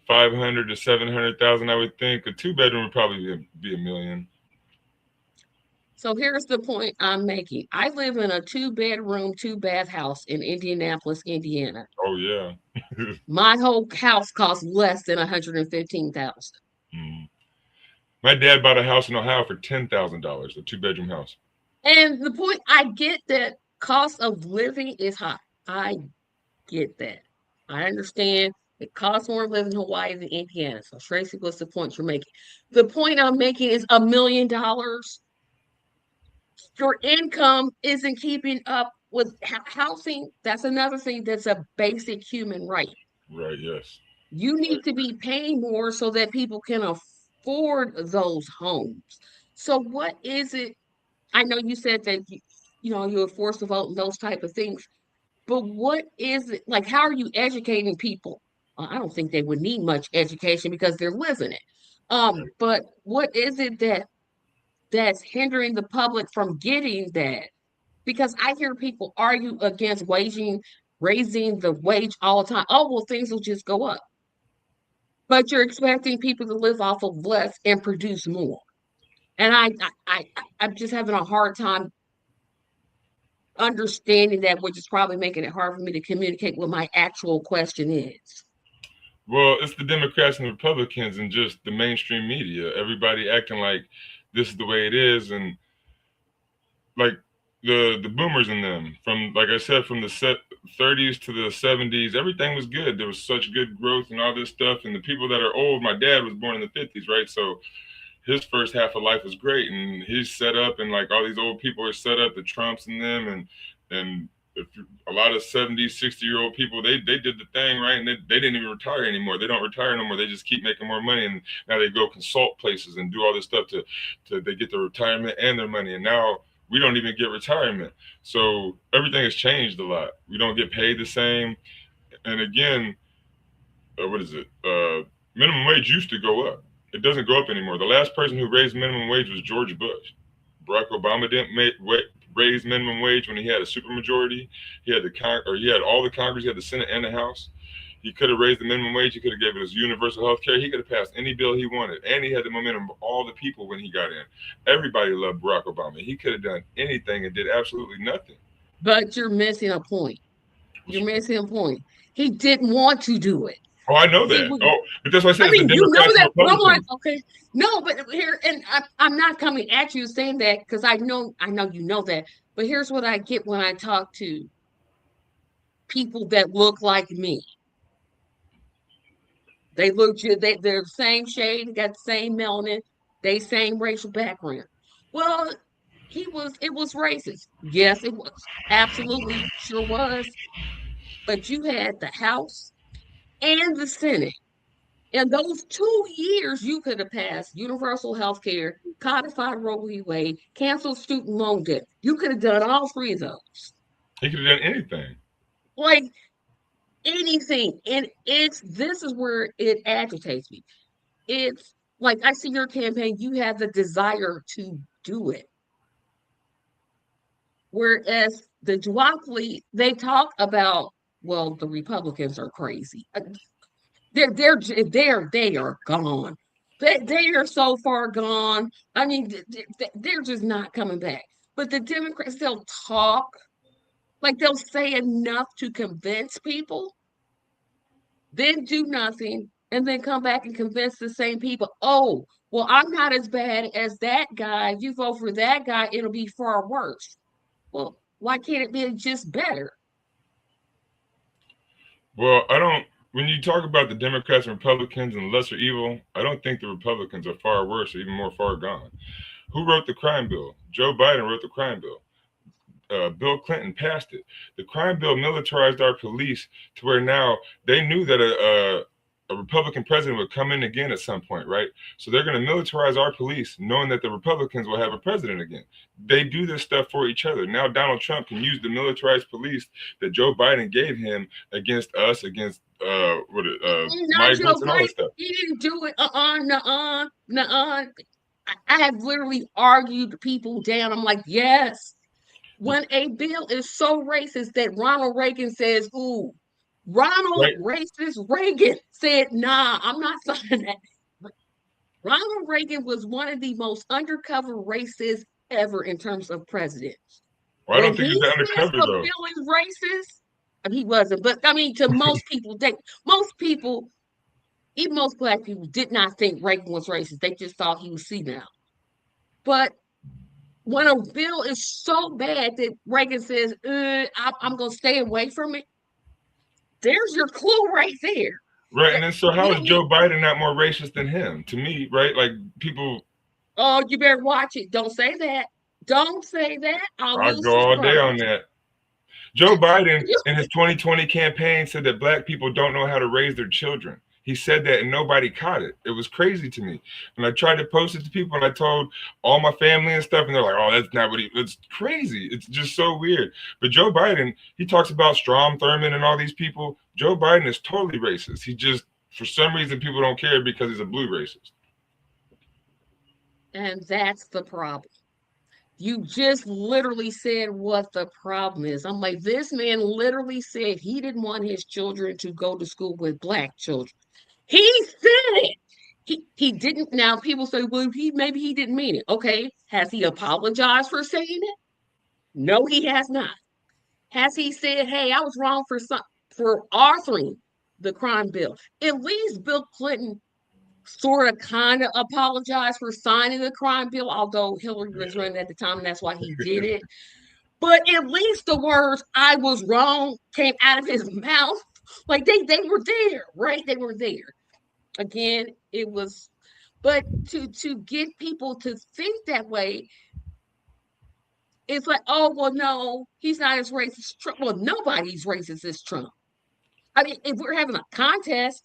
500 to 700,000. I would think a two bedroom would probably be a million. So here's the point I'm making. I live in a 2 bedroom, 2 bath house in Indianapolis, Indiana. Oh yeah. My whole house costs less than 115,000. Mm. My dad bought a house in Ohio for $10,000, a two-bedroom house. And the point, I get that cost of living is high. I get that. I understand it costs more to live in Hawaii than Indiana. So Tracy, what's the point you're making? The point I'm making is $1 million. Your income isn't keeping up with housing. That's another thing that's a basic human right. Right. Yes. You Right. need to be paying more so that people can afford those homes. So what is it? I know you said that you were forced to vote and those type of things, but what is it like? How are you educating people? I don't think they would need much education because they're living it. But what is it that's hindering the public from getting that? Because I hear people argue against raising the wage all the time. Oh, well, things will just go up. But you're expecting people to live off of less and produce more. And I'm just having a hard time understanding that, which is probably making it hard for me to communicate what my actual question is. Well, it's the Democrats and Republicans and just the mainstream media. Everybody acting like this is the way it is, and like the boomers in them, from, like I said, from the 30s to the 70s, everything was good. There was such good growth and all this stuff. And the people that are old, my dad was born in the 50s, right? So his first half of life was great, and he's set up, and like all these old people are set up, the Trumps and them, and if a lot of 70, 60-year-old people, they did the thing right, and they didn't even retire anymore. They don't retire no more. They just keep making more money, and now they go consult places and do all this stuff to they get their retirement and their money. And now we don't even get retirement. So everything has changed a lot. We don't get paid the same. And again, what is it? Minimum wage used to go up. It doesn't go up anymore. The last person who raised minimum wage was George Bush. Barack Obama didn't raise minimum wage when he had a supermajority. He had he had all the Congress, he had the Senate and the House. He could have raised the minimum wage. He could have given us universal health care. He could have passed any bill he wanted. And he had the momentum of all the people when he got in. Everybody loved Barack Obama. He could have done anything and did absolutely nothing. But you're missing a point. You're missing a point. He didn't want to do it. Oh, I know that. Oh, but that's why I said it's the you know Democrats and that. Republicans. Okay, no, but here, and I'm not coming at you saying that because I know you know that. But here's what I get when I talk to people that look like me. They're the same shade, got the same melanin, they same racial background. Well, it was racist. Yes, it was. Absolutely, sure was. But you had the House and the Senate. In those 2 years, you could have passed universal health care, codified Roe v. Wade, canceled student loan debt. You could have done all three of those. He could have done anything. Like anything. And this is where it agitates me. It's like I see your campaign, you have the desire to do it. Whereas the duopoly, they talk about, well, the Republicans are crazy. They are gone. They are so far gone. I mean, they're just not coming back. But the Democrats, they'll talk, like they'll say enough to convince people, then do nothing, and then come back and convince the same people. Oh, well, I'm not as bad as that guy. If you vote for that guy, it'll be far worse. Well, why can't it be just better? Well, I don't. When you talk about the Democrats and Republicans and lesser evil, I don't think the Republicans are far worse or even more far gone. Who wrote the crime bill? Joe Biden wrote the crime bill. Bill Clinton passed it. The crime bill militarized our police to where now they knew that a Republican president would come in again at some point, right? So they're going to militarize our police, knowing that the Republicans will have a president again. They do this stuff for each other. Now Donald Trump can use the militarized police that Joe Biden gave him against us, against migrants and all this stuff. He didn't do it. Nuh-uh. I have literally argued people down. I'm like, yes. When a bill is so racist that Ronald Reagan says, ooh, racist Reagan said, nah, I'm not signing that. Ronald Reagan was one of the most undercover racists ever in terms of presidents. Well, I don't think he's undercover, though. Bill is racist. I mean, he wasn't, but I mean, to most people, even most Black people, did not think Reagan was racist. They just thought he was senile. But when a bill is so bad that Reagan says, I'm going to stay away from it, there's your clue right there. Right, and then so how is Joe Biden not more racist than him? To me, right? Like people. Oh, you better watch it. Don't say that. Don't say that. I'll go all day on that. Joe Biden in his 2020 campaign said that Black people don't know how to raise their children. He said that and nobody caught it. It was crazy to me. And I tried to post it to people and I told all my family and stuff, and they're like, oh, that's not what it's crazy. It's just so weird. But Joe Biden, he talks about Strom Thurmond and all these people. Joe Biden is totally racist. He just, for some reason, people don't care because he's a blue racist. And that's the problem. You just literally said what the problem is. I'm like, this man literally said he didn't want his children to go to school with Black children. He said it. He didn't. Now people say, well, maybe he didn't mean it. Okay, has he apologized for saying it? No, he has not. Has he said, hey, I was wrong for authoring the crime bill? At least Bill Clinton sort of kind of apologized for signing the crime bill, although Hillary was running at the time, and that's why he did it. But at least the words "I was wrong" came out of his mouth. Like they were there, right? They were there. Again, it was, but to get people to think that way, it's like, oh well, no, he's not as racist as Trump. Well, nobody's racist as Trump. I mean, if we're having a contest,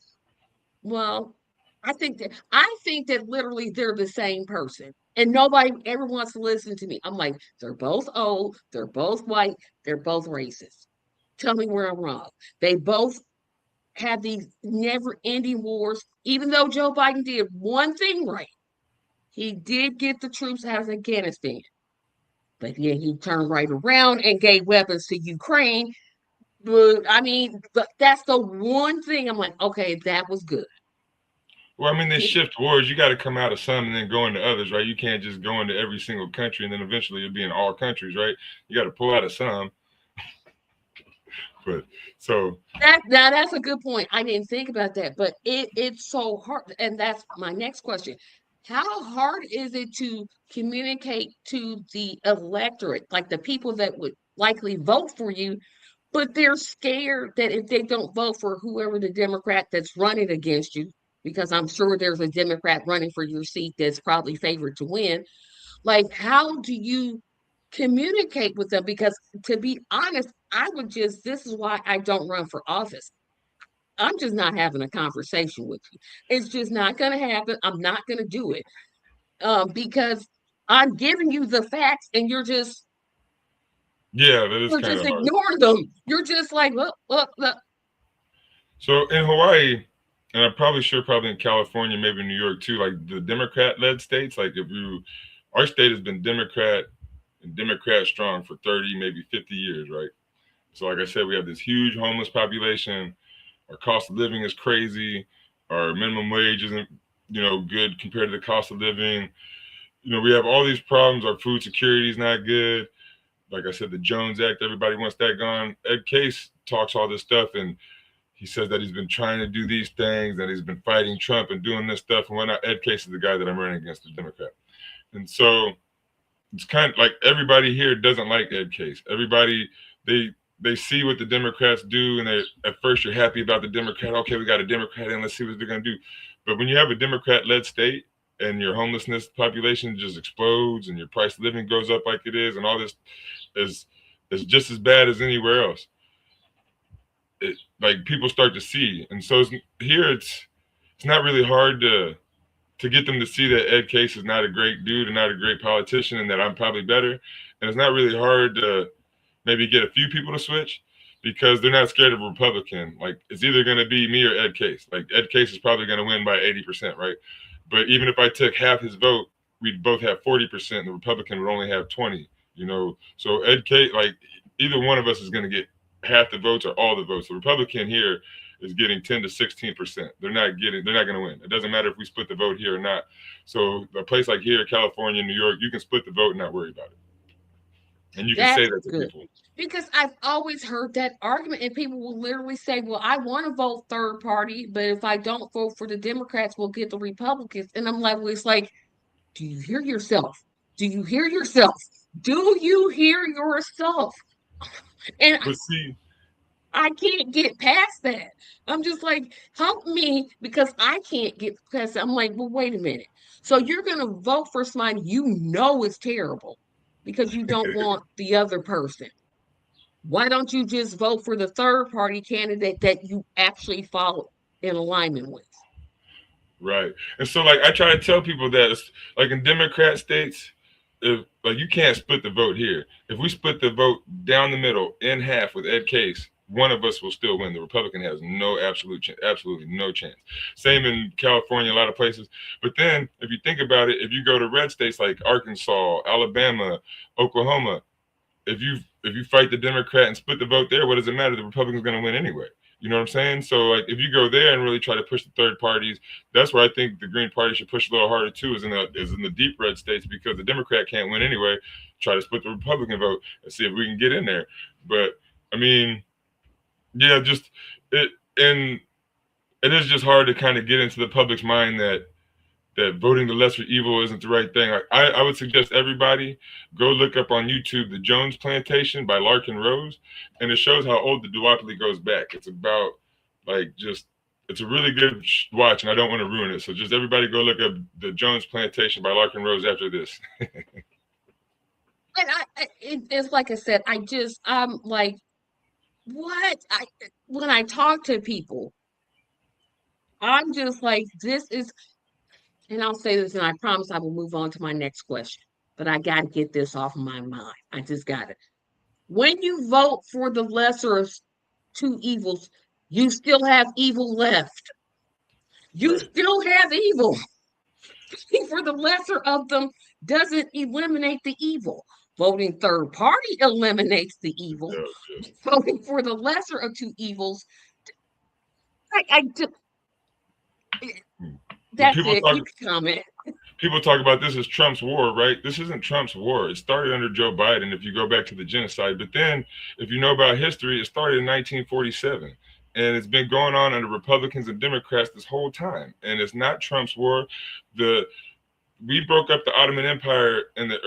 well, I think that literally they're the same person. And nobody ever wants to listen to me. I'm like, they're both old, they're both white, they're both racist. Tell me where I'm wrong. They both have these never-ending wars, even though Joe Biden did one thing right. He did get the troops out of Afghanistan, but then he turned right around and gave weapons to Ukraine. But I mean, that's the one thing I'm like, okay, that was good. Well, I mean, they He, shift wars. You got to come out of some and then go into others, right? You can't just go into every single country and then eventually you'll be in all countries, right? You got to pull out of some. But so that now that's a good point. I didn't think about that, but it's so hard, and that's my next question. How hard is it to communicate to the electorate, like the people that would likely vote for you, but they're scared that if they don't vote for whoever the Democrat that's running against you, because I'm sure there's a Democrat running for your seat that's probably favored to win, like, how do you communicate with them? Because to be honest, I would just, this is why I don't run for office. I'm just not having a conversation with you. It's just not going to happen. I'm not going to do it because I'm giving you the facts and yeah, that is you're kind just of hard. ignoring them. You're just like, look. So in Hawaii, and I'm probably sure probably in California, maybe New York too, like the Democrat-led states, like if you, our state has been Democrat and Democrat strong for 30, maybe 50 years, right? So like I said, we have this huge homeless population. Our cost of living is crazy. Our minimum wage isn't, good compared to the cost of living. We have all these problems. Our food security is not good. Like I said, the Jones Act, everybody wants that gone. Ed Case talks all this stuff, and he says that he's been trying to do these things, that he's been fighting Trump and doing this stuff and whatnot. Ed Case is the guy that I'm running against, the Democrat. And so it's kind of like everybody here doesn't like Ed Case. Everybody, they see what the Democrats do, and they, at first you're happy about the Democrat. Okay, we got a Democrat in, let's see what they're going to do. But when you have a Democrat-led state and your homelessness population just explodes and your price of living goes up like it is, and all this is just as bad as anywhere else, like people start to see. And so here it's not really hard to get them to see that Ed Case is not a great dude and not a great politician, and that I'm probably better. And it's not really hard to maybe get a few people to switch because they're not scared of a Republican. Like it's either going to be me or Ed Case. Like Ed Case is probably going to win by 80%, right? But even if I took half his vote, we'd both have 40%. And the Republican would only have 20. So Ed Case, like either one of us is going to get half the votes or all the votes. The Republican here is getting 10 to 16%. They're not going to win. It doesn't matter if we split the vote here or not. So a place like here, California, New York, you can split the vote and not worry about it. And you can say That's that to good. people. Because I've always heard that argument, and people will literally say, well, I want to vote third party, but if I don't vote for the Democrats, we'll get the Republicans. And I'm like, well, it's like, do you hear yourself? Do you hear yourself? Do you hear yourself? And But see, I can't get past that. I'm just like, help me because I can't get past it. I'm like, well, wait a minute. So you're going to vote for somebody you know is terrible because you don't want the other person. Why don't you just vote for the third party candidate that you actually fall in alignment with? right. And so like I try to tell people that it's, like in Democrat states, if like you can't split the vote here. If we split the vote down the middle in half with Ed Case, one of us will still win. The Republican has no absolutely no chance. Same in California, a lot of places. But then if you think about it, if you go to red states like Arkansas, Alabama, Oklahoma, if you fight the Democrat and split the vote there, what does it matter? The Republican's going to win anyway. You know what I'm saying? So like if you go there and really try to push the third parties, that's where I think the Green Party should push a little harder too, is in the deep red states, because the Democrat can't win anyway. Try to split the Republican vote and see if we can get in there. But I mean, yeah, just it, and it is just hard to kind of get into the public's mind that voting the lesser evil isn't the right thing. Like, I would suggest everybody go look up on YouTube The Jones Plantation by Larkin Rose, and it shows how old the duopoly goes back. It's about like just it's a really good watch, and I don't want to ruin it. So just everybody go look up The Jones Plantation by Larkin Rose after this. And it's like I said, I'm like, what? When I talk to people, I'm just like, this is, and I'll say this, and I promise I will move on to my next question. But I got to get this off of my mind. I just got it. When you vote for the lesser of two evils, You still have evil left. You Right. still have evil. For the lesser of them doesn't eliminate the evil. Voting third party eliminates the It evil. does, yes. Voting for the lesser of two evils, I Hmm. But that's it. You can comment. people talk about this as Trump's war, right? This isn't Trump's war. It started under Joe Biden, if you go back to the genocide. But then, if you know about history, it started in 1947. And it's been going on under Republicans and Democrats this whole time. And it's not Trump's war. The We broke up the Ottoman Empire in the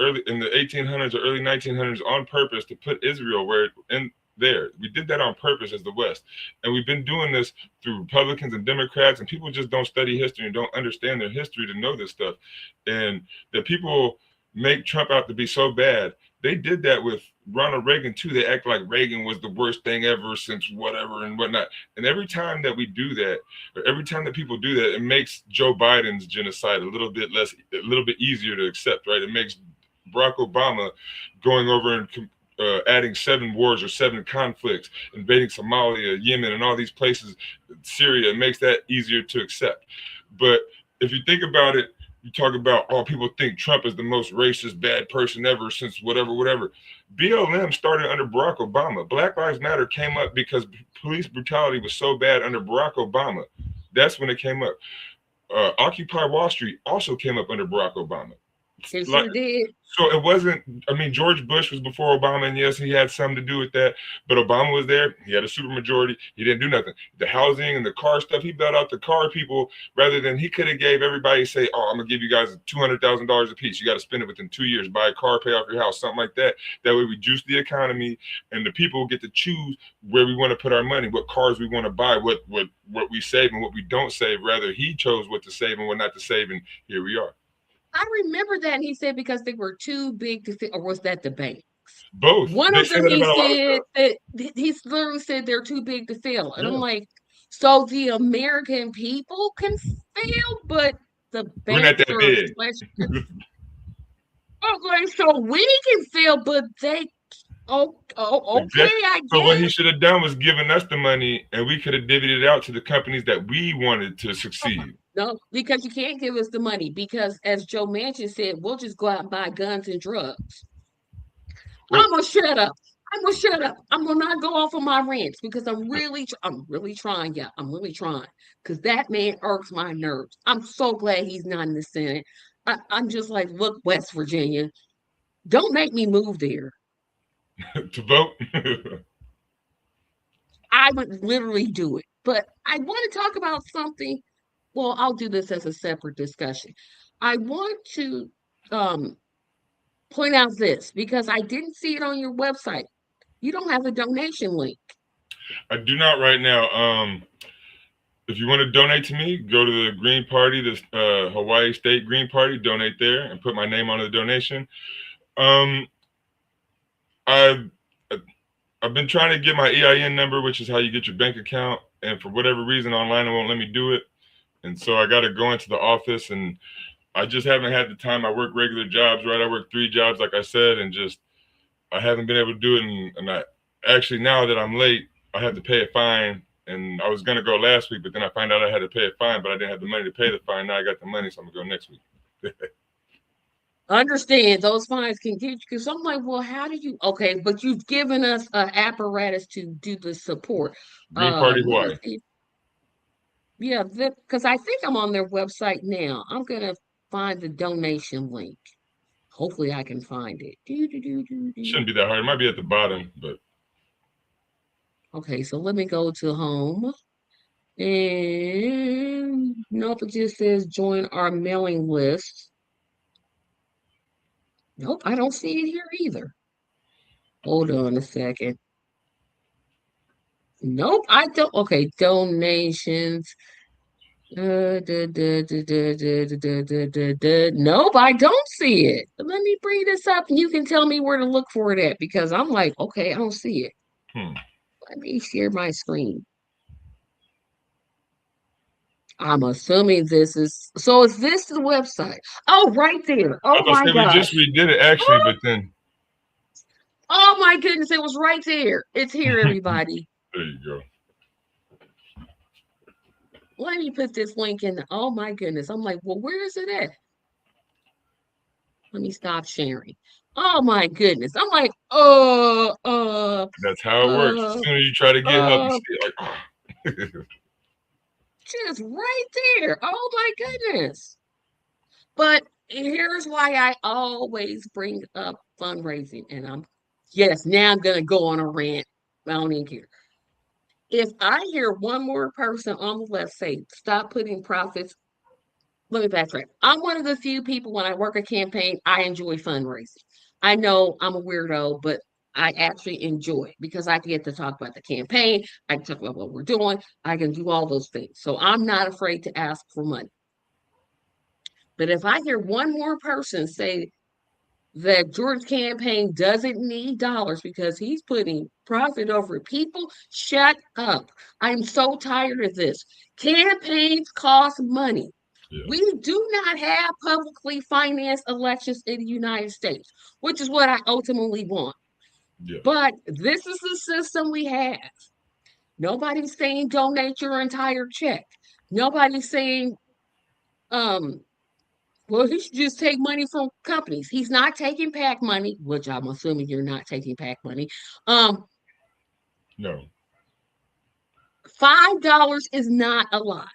1800s or early 1900s on purpose to put Israel where in there. We did that on purpose as the West, and we've been doing this through Republicans and Democrats, and people just don't study history and don't understand their history to know this stuff, and that people make Trump out to be so bad. They did that with Ronald Reagan too. They act like Reagan was the worst thing ever since whatever and whatnot. And every time that we do that, or every time that people do that, it makes Joe Biden's genocide a little bit easier to accept, right? It makes Barack Obama going over and adding 7 wars or 7 conflicts, invading Somalia, Yemen, and all these places, Syria, it makes that easier to accept. But if you think about it, you talk about, oh, people think Trump is the most racist, bad person ever since whatever. BLM started under Barack Obama. Black Lives Matter came up because police brutality was so bad under Barack Obama. That's when it came up. Occupy Wall Street also came up under Barack Obama. It Like, sure did. so it wasn't, I mean, George Bush was before Obama, and yes, he had something to do with that, but Obama was there. He had a supermajority. He didn't do nothing. The housing and the car stuff, he bailed out the car people rather than he could have gave everybody, say, oh, I'm going to give you guys $200,000 a piece. You got to spend it within 2 years, buy a car, pay off your house, something like that. That way we juice the economy, and the people get to choose where we want to put our money, what cars we want to buy, what we save and what we don't save. Rather, he chose what to save and what not to save, and here we are. I remember that. And he said because they were too big to fit, or was that the bank? Both. One They of say them, that he about a lot of said stuff. that he literally said they're too big to fail. And I'm Yeah. like, so the American people can fail, but the We're not banks that are big. okay, so we can fail, but they okay, Exactly. I So what he guess. should have done was given us the money, and we could have divvied it out to the companies that we wanted to succeed. No, because you can't give us the money because as Joe Manchin said, we'll just go out and buy guns and drugs. Well, I'm gonna shut up. I'm gonna shut up. I'm gonna not go off on my rants because I'm really trying, yeah. I'm really trying because that man irks my nerves. I'm so glad he's not in the Senate. I'm just like, look, West Virginia, don't make me move there. to vote. I would literally do it. But I want to talk about something. Well, I'll do this as a separate discussion. I want to um, point out this because I didn't see it on your website. You don't have a donation link. I do not right now. If you want to donate to me, go to the Green Party, the Hawaii State Green Party, donate there, and put my name on the donation. Um, I've I've been trying to get my EIN number, which is how you get your bank account, and for whatever reason, online it won't let me do it, and so I got to go into the office, and I just haven't had the time. I work regular jobs, right? I work 3 jobs, like I said, and just I haven't been able to do it. And I actually, now that I'm late, I have to pay a fine. And I was gonna go last week, but then I found out I had to pay a fine, but I didn't have the money to pay the fine. Now I got the money, so I'm gonna go next week. Understand those fines can get you because I'm like, well, how do you okay, but you've given us an apparatus to do the support. Green Party Let me Hawaii. see. Yeah, because I think I'm on their website now. I'm gonna find the donation link. Hopefully I can find it. Shouldn't be that hard. It might be at the bottom, but Okay, so let me go to home. And nope, it just says join our mailing list. Nope, I don't see it here either. Hold on a second. Nope, I don't. Okay, donations. Nope, I don't see it. Let me bring this up and you can tell me where to look for it at because I'm like, okay, I don't see it. hmm. Let me share my screen. I'm assuming this is so. Is this the website? Oh, right there. I was Oh gonna my say we just gosh. redid it actually, but then Oh my goodness, it was right there. It's here, there everybody. you go. let me put this link in. Oh my goodness. I'm like, well, where is it at? Let me stop sharing. Oh my goodness. I'm like, That's how it works. As uh, soon as you try to get help, you uh, see it like, just right there. Oh my goodness. But here's why I always bring up fundraising. And yes, now I'm going to go on a rant. I don't even care. If I hear one more person on the left say, stop putting profits, let me backtrack. I'm one of the few people when I work a campaign, I enjoy fundraising. I know I'm a weirdo, but I actually enjoy it because I get to talk about the campaign. I can talk about what we're doing. I can do all those things. So I'm not afraid to ask for money. But if I hear one more person say that George's campaign doesn't need dollars because he's putting profit over people, shut up. I'm so tired of this. Campaigns cost money. yeah, We do not have publicly financed elections in the United States, which is what I ultimately want. yeah, But this is the system we have. Nobody's saying donate your entire check. Nobody's saying, um, well, he should just take money from companies. He's not taking PAC money, which I'm assuming you're not taking PAC money. Um, no, $5 is not a lot.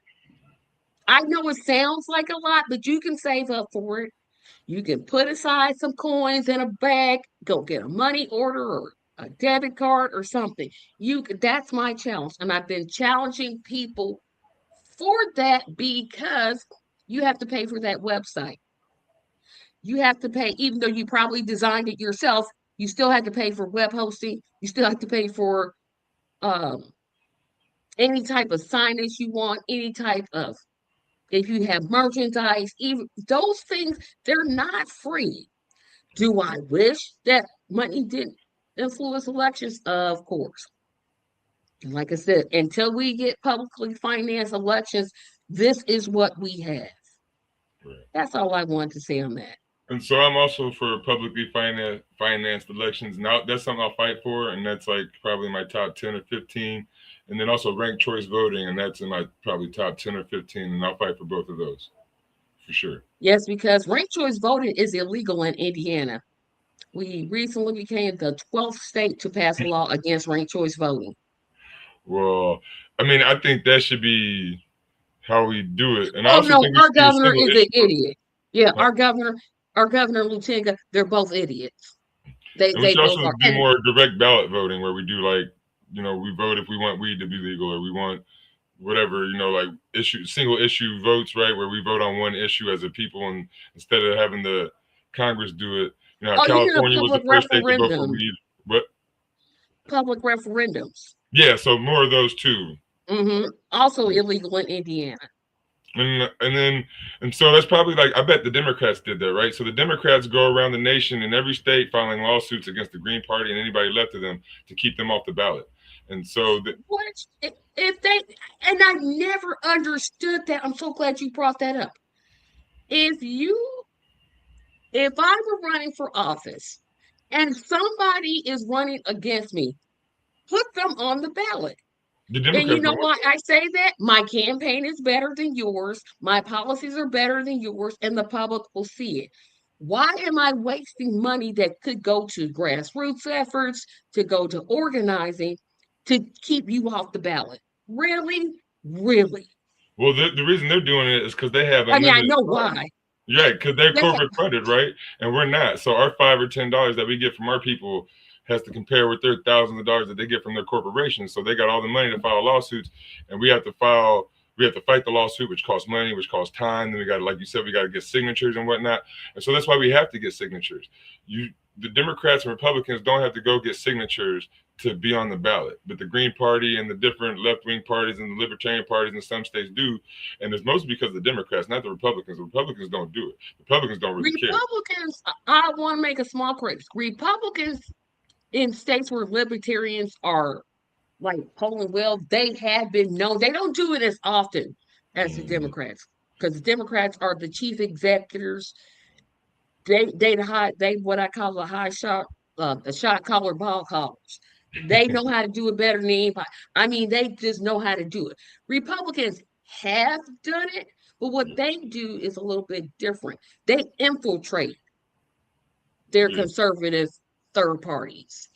I know it sounds like a lot, but you can save up for it. You can put aside some coins in a bag, go get a money order or a debit card or something. That's my challenge. And I've been challenging people for that because you have to pay for that website. You have to pay, even though you probably designed it yourself, you still have to pay for web hosting. You still have to pay for um, any type of signage you want, any type of, if you have merchandise, even those things, they're not free. Do I wish that money didn't influence elections? Of course. Like I said, until we get publicly financed elections, this is what we have. right. That's all I wanted to say on that. And so I'm also for publicly financed elections. Now that's something I'll fight for, and that's like probably my top 10 or 15. And then also ranked choice voting, and that's in my probably top 10 or 15. And I'll fight for both of those for sure. Yes, because ranked choice voting is illegal in Indiana. We recently became the 12th state to pass a law against ranked choice voting. Well, I mean, I think that should be how we do it, and I Oh also no, think we our should do a governor single is an issue vote. idiot. Yeah, Uh, our governor and lieutenant, they're both idiots. And we They should both also are. do more direct ballot voting, where we do like, we vote if we want weed to be legal, or we want whatever, like single issue votes, right? Where we vote on one issue as a people, and instead of having the Congress do it. How Oh, you mean a California was the public first state to vote for referendum? weed, but Public referendums. yeah, so more of those too. Also illegal in Indiana. And so that's probably like, I bet the Democrats did that, right? So the Democrats go around the nation in every state filing lawsuits against the Green Party and anybody left of them to keep them off the ballot. And so What if they? And I never understood that. I'm so glad you brought that up. If you, if I were running for office and somebody is running against me, put them on the ballot. the And you Democrats know don't want why I say that? My campaign is better than yours. My policies are better than yours, and the public will see it. Why am I wasting money that could go to grassroots efforts, to go to organizing, to keep you off the ballot? Really? Really? Well, the reason they're doing it is because they have I mean, I unlimited know funds. why. Right, because they're They corporate funded, right? And we're not. So our $5 or $10 that we get from our people has to compare with their thousands of dollars that they get from their corporations. So they got all the money to file lawsuits, and we have to fight the lawsuit, which costs money, which costs time. Then we got to, like you said, we got to get signatures and whatnot. And so that's why we have to get signatures. The Democrats and Republicans don't have to go get signatures to be on the ballot, but the Green Party and the different left-wing parties and the Libertarian parties in some states do, and it's mostly because of the Democrats, not the Republicans. The Republicans don't do it. The Republicans don't really care. Republicans, I want to make a small correction. Republicans in states where libertarians are like polling well, they have been known. They don't do it as often as the Mm-hmm. Democrats because the Democrats are the chief executors. They what I call a shot caller, ball callers. They know how to do it better than anybody. I mean, they just know how to do it. Republicans, have done it, but what they do is a little bit different. They infiltrate their Yeah. conservative third parties.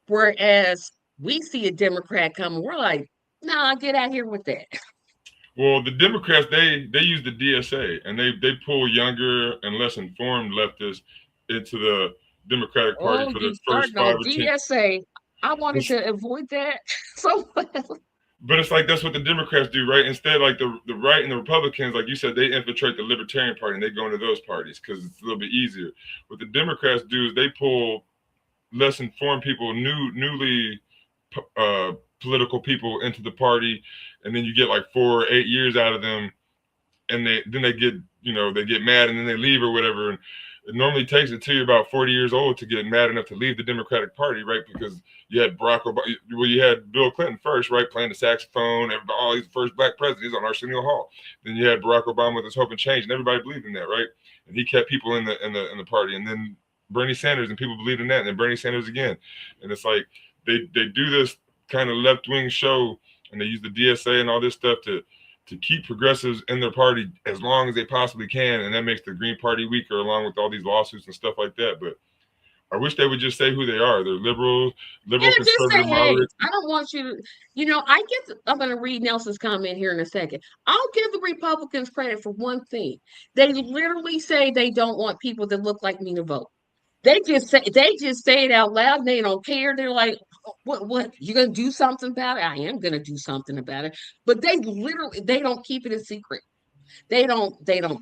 Whereas we see a Democrat coming, we're like, nah, get out here with that. Well, the Democrats they use the DSA and they pull younger and less informed leftists into the Democratic Party Oh, for you the first starting five on or ten. DSA. I wanted It's, to avoid that so well. but it's like that's what the Democrats do, right? Instead, like the right and the Republicans, like you said, they infiltrate the Libertarian Party and they go into those parties because it's a little bit easier. What the Democrats do is they pull less informed people, newly uh, political people into the party, and then you get like 4 or 8 years out of them, and they get they get mad and then they leave or whatever. And it normally takes it till you're about 40 years old to get mad enough to leave the Democratic Party, right? Because you had Barack Obama, well, you had Bill Clinton first, right, playing the saxophone. Oh, he's the first black president. He's on Arsenio Hall. Then you had Barack Obama with his hope and change, and everybody believed in that, right? And he kept people in the party. And then Bernie Sanders, and people believed in that, and then Bernie Sanders again. And it's like they do this kind of left wing show, and they use the DSA and all this stuff to keep progressives in their party as long as they possibly can, and that makes the Green Party weaker, along with all these lawsuits and stuff like that. But I wish they would just say who they are. They're liberals, Yeah, liberal, just say, conservative, hey, moderate. I don't want you to, I get, I'm going to read Nelson's comment here in a second. I'll give the Republicans credit for one thing. They literally say they don't want people that look like me to vote. They just say it out loud. They don't care. They're like, what, you gonna do something about it? I am gonna do something about it. But they don't keep it a secret. They don't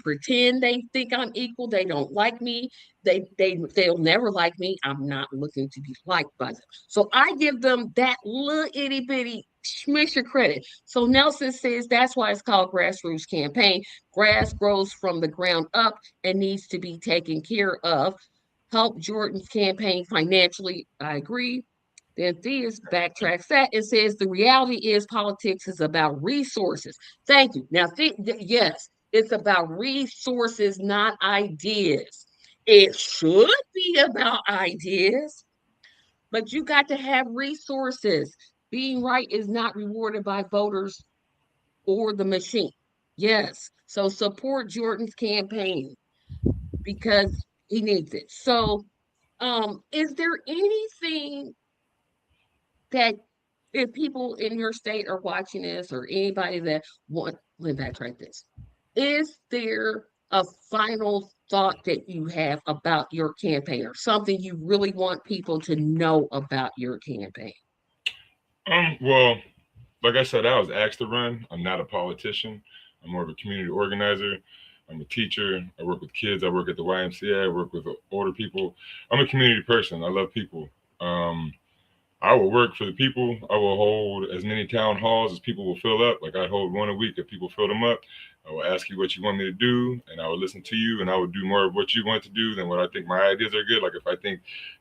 pretend they think I'm equal. They don't like me. They'll never like me. I'm not looking to be liked by them. So I give them that little itty bitty smish of credit. So Nelson says that's why it's called grassroots campaign. Grass grows from the ground up and needs to be taken care of. Help Jordan's campaign financially. I agree. Then Theus backtracks that and says the reality is politics is about resources. Thank you. Now, yes, it's about resources, not ideas. It should be about ideas, but you got to have resources. Being right is not rewarded by voters or the machine. Yes. So support Jordan's campaign because he needs it. So, is there anything that if people in your state are watching this or anybody that let me backtrack this, is there a final thought that you have about your campaign or something you really want people to know about your campaign? Well, like I said, I was asked to run. I'm not a politician. I'm more of a community organizer. I'm a teacher. I work with kids. I work at the YMCA. I work with older people. I'm a community person. I love people. Um, I will work for the people. I will hold as many town halls as people will fill up. Like I hold one a week. If people fill them up, I will ask you what you want me to do, and I will listen to you, and I will do more of what you want to do than what I think my ideas are good. Like if I think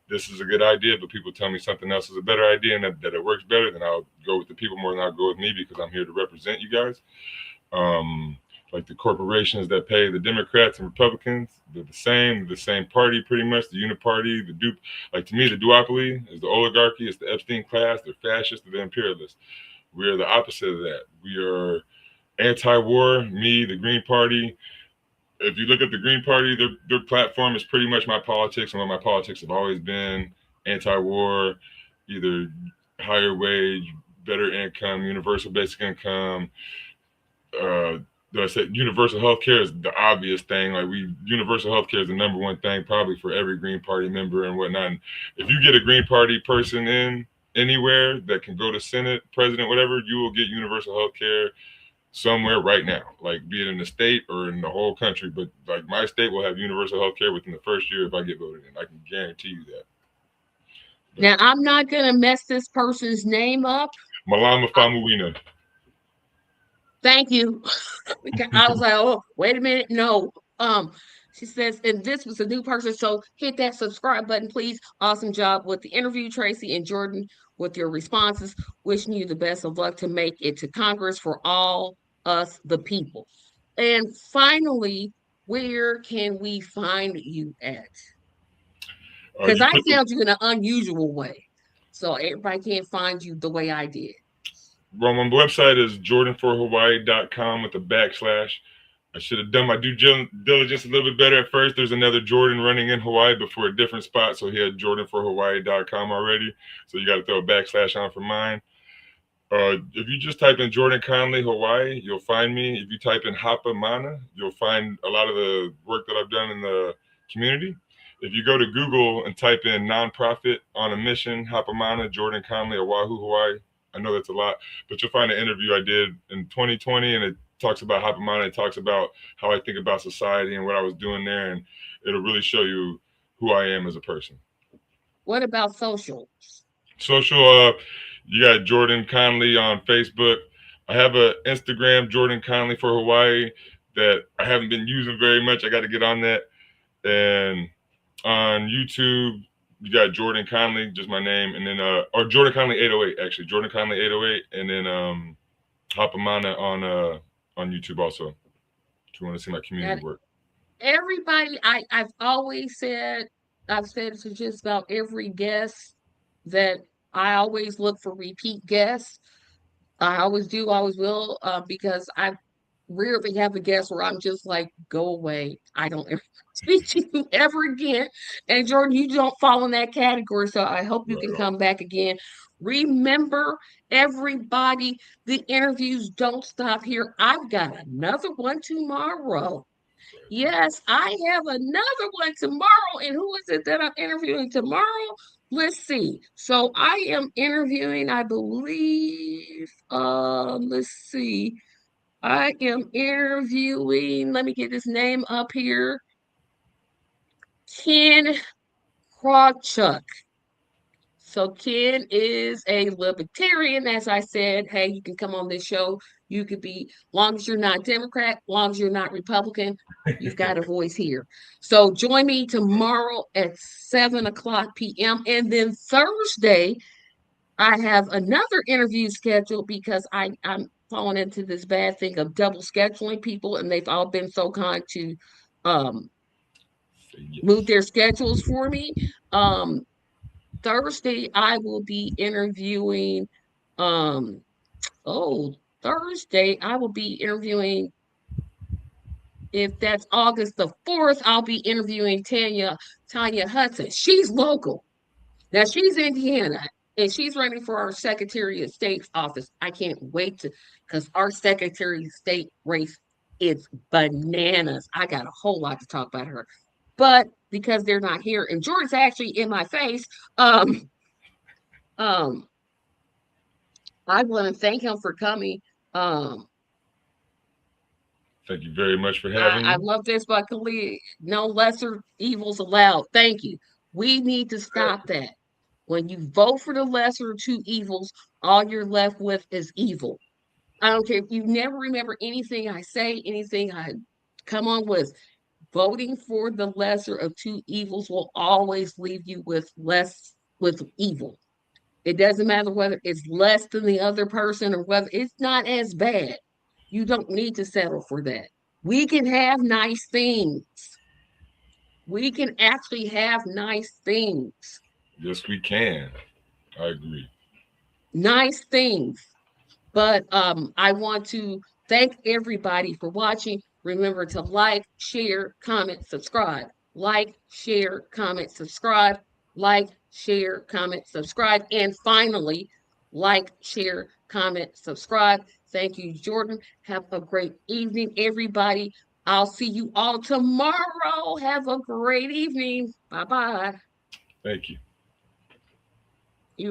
this is a good idea, but people tell me something else is a better idea and that it works better, then I'll go with the people more than I'll go with me because I'm here to represent you guys. Um, like the corporations that pay the Democrats and Republicans, they're the same party pretty much, the uniparty, the dupe. Like to me, the duopoly is the oligarchy, it's the Epstein class, they're fascists, they're imperialists. We are the opposite of that. We are anti-war. Me, the Green Party. If you look at the Green Party, their platform is pretty much my politics, and what my politics have always been: anti-war, either higher wage, better income, universal basic income, uh, I said universal health care is the obvious thing. Like universal health care is the number one thing probably for every Green Party member and whatnot. And if you get a Green Party person in anywhere that can go to Senate, president, whatever, you will get universal health care somewhere right now. Like be it in the state or in the whole country. But like my state will have universal health care within the first year if I get voted in. I can guarantee you that. But Now, I'm not going to mess this person's name up. Malama Famuina. Thank you. I was like, oh, wait a minute. No. She says, and this was a new person. So hit that subscribe button, please. Awesome job with the interview, Tracy and Jordan, with your responses. Wishing you the best of luck to make it to Congress for all us, the people. And finally, where can we find you at? Because You I put the found you in an unusual way. So everybody can't find you the way I did. Well, my website is jordanforhawaii.com with a backslash. I should have done my due diligence a little bit better at first. There's another Jordan running in Hawaii, but for a different spot. So he had jordanforhawaii.com already. So you got to throw a backslash on for mine. If you just type in Jordan Conley, Hawaii, you'll find me. If you type in Hapa Mana, you'll find a lot of the work that I've done in the community. If you go to Google and type in nonprofit on a mission, Hapa Mana, Jordan Conley, Oahu, Hawaii, I know that's a lot, but you'll find an interview I did in 2020, and it talks about Hapa Mana. It talks about how I think about society and what I was doing there, and it'll really show you who I am as a person. What about social? Social, you got Jordan Conley on Facebook. I have a Instagram, Jordan Conley for Hawaii, that I haven't been using very much. I got to get on that. And on YouTube, you got Jordan Conley, just my name, and then or Jordan Conley 808 actually, Jordan Conley 808, and then Hapamana on YouTube also. If you want to see my community work. Everybody, I've always said, I've said it to just about every guest that I always look for repeat guests. I always do, always will, because I rarely have a guest where I'm just like, go away. I don't ever speak to you ever again. And Jordan, you don't fall in that category, so I hope you can come back again. Remember, everybody, the interviews don't stop here. I've got another one tomorrow. Yes, I have another one tomorrow. And who is it that I'm interviewing tomorrow? Let's see. So I am interviewing, I believe, let's see. I am interviewing, let me get his name up here. Ken Krawchuk. So Ken is a libertarian, as I said. Hey, you can come on this show. You could be, long as you're not Democrat, long as you're not Republican, you've got a voice here. So join me tomorrow at 7 o'clock p.m. And then Thursday, I have another interview scheduled because I'm falling into this bad thing of double scheduling people, and they've all been so kind to um, move their schedules for me. Um, Thursday, I will be interviewing. Um, oh, Thursday, I will be interviewing. If that's August the 4th, I'll be interviewing Tanya Hudson. She's local. Now she's Indiana and she's running for our Secretary of State's office. I can't wait to, because our Secretary of State race is bananas. I got a whole lot to talk about her. But because they're not here, and Jordan's actually in my face, um, um, I want to thank him for coming. Um, Thank you very much for having I me. love this, but no lesser evils allowed. Thank you. We need to stop that. When you vote for the lesser of two evils, all you're left with is evil. I don't care if you never remember anything I say, anything I come on with. Voting for the lesser of two evils will always leave you with less with evil. It doesn't matter whether it's less than the other person or whether it's not as bad. You don't need to settle for that. We can have nice things. We can actually have nice things. Yes, we can. I agree. Nice things. But I want to thank everybody for watching. Remember to like, share, comment, subscribe. Like, share, comment, subscribe. Like, share, comment, subscribe. And finally, like, share, comment, subscribe. Thank you, Jordan. Have a great evening, everybody. I'll see you all tomorrow. Have a great evening. Bye bye. Thank you.